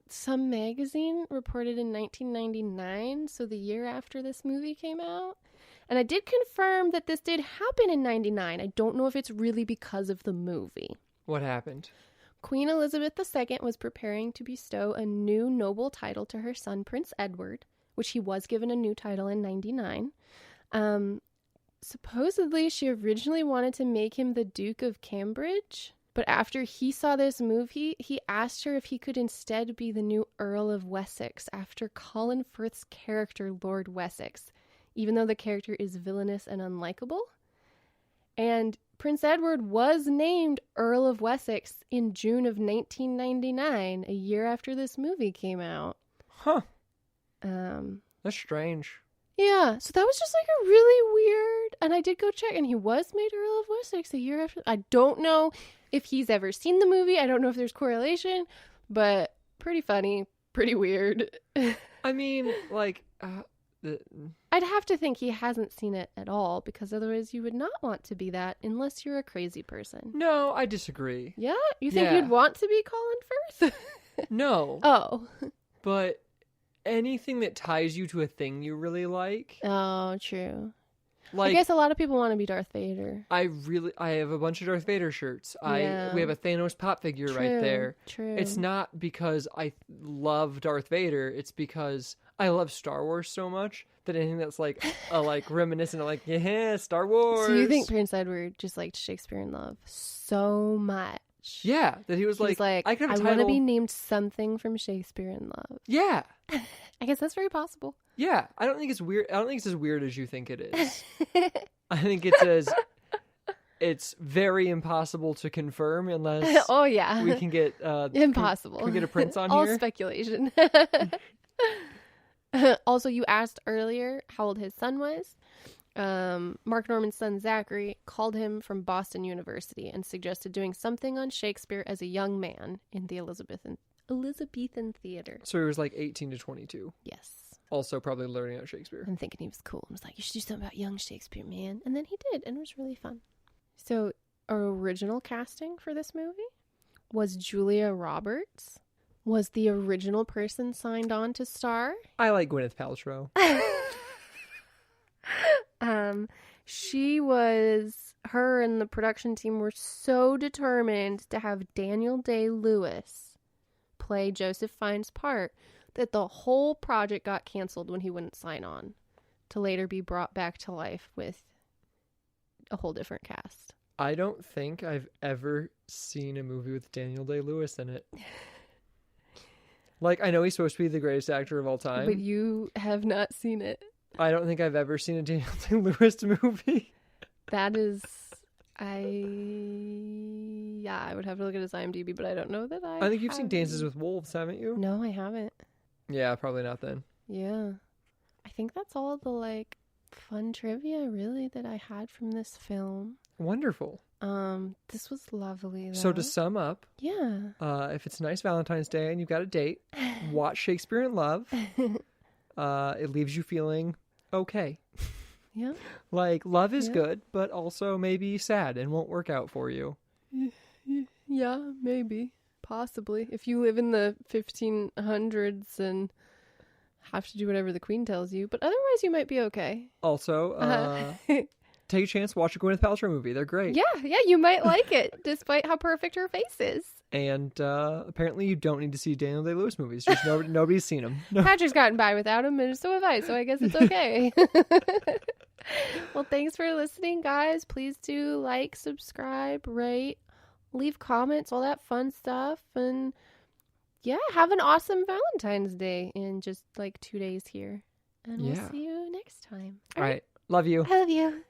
some magazine reported in 1999, so the year after this movie came out. And I did confirm that this did happen in 99. I don't know if it's really because of the movie. What happened? Queen Elizabeth II was preparing to bestow a new noble title to her son, Prince Edward, which he was given a new title in 99. Supposedly, she originally wanted to make him the Duke of Cambridge, but after he saw this movie, he asked her if he could instead be the new Earl of Wessex after Colin Firth's character, Lord Wessex, even though the character is villainous and unlikable. And Prince Edward was named Earl of Wessex in June of 1999, a year after this movie came out. Huh. That's strange. Yeah, so that was just like a really weird, and I did go check, and he was made Earl of Wessex a year after. I don't know if he's ever seen the movie. I don't know if there's correlation, but pretty funny, pretty weird. I mean, like, I'd have to think he hasn't seen it at all, because otherwise you would not want to be that unless you're a crazy person. No, I disagree. Yeah? You think you'd want to be Colin Firth? No. Oh. But anything that ties you to a thing you really like. Oh, true. Like, I guess a lot of people want to be Darth Vader. I have a bunch of Darth Vader shirts. We have a Thanos pop figure right there. True. It's not because I love Darth Vader. It's because I love Star Wars so much that anything that's like reminiscent of like, yeah, Star Wars. So you think Prince Edward just liked Shakespeare in Love so much? Yeah, that he was like, I want to be named something from Shakespeare in Love. Yeah. I guess that's very possible. Yeah, I don't think it's weird. I don't think it's as weird as you think it is. I think it's very impossible to confirm unless we can get impossible. Can we get a prince on All here? All speculation. Also, you asked earlier how old his son was. Mark Norman's son Zachary called him from Boston University and suggested doing something on Shakespeare as a young man in the Elizabethan theater. So he was like 18 to 22. Yes. Also probably learning out Shakespeare. I'm thinking he was cool. I was like, you should do something about young Shakespeare, man. And then he did, and it was really fun. So our original casting for this movie was Julia Roberts. Was the original person signed on to star. I like Gwyneth Paltrow. Her and the production team were so determined to have Daniel Day-Lewis play Joseph Fiennes' part that the whole project got canceled when he wouldn't sign on, to later be brought back to life with a whole different cast. I don't think I've ever seen a movie with Daniel Day-Lewis in it. Like, I know he's supposed to be the greatest actor of all time. But you have not seen it. I don't think I've ever seen a Daniel Day-Lewis movie. That is... I would have to look at his IMDb, but I don't know that I think you've seen Dances with Wolves, haven't you? No, I haven't. Yeah, probably not then. Yeah. I think that's all the, like, fun trivia, really, that I had from this film. Wonderful. This was lovely, though. So to sum up, yeah. If it's a nice Valentine's Day and you've got a date, watch Shakespeare in Love. It leaves you feeling okay. Yeah. Like, love is good, but also maybe sad and won't work out for you. Yeah, maybe. Possibly. If you live in the 1500s and have to do whatever the queen tells you. But otherwise, you might be okay. Also, take a chance, watch a Gwyneth Paltrow movie. They're great. Yeah, you might like it, despite how perfect her face is. And apparently you don't need to see Daniel Day-Lewis movies. Just nobody's seen them. No. Patrick's gotten by without him, and so have I, so I guess it's okay. Well, thanks for listening, guys. Please do like, subscribe, rate, leave comments, all that fun stuff. And yeah, have an awesome Valentine's Day in just like 2 days here. And we'll see you next time. All right. Love you. I love you.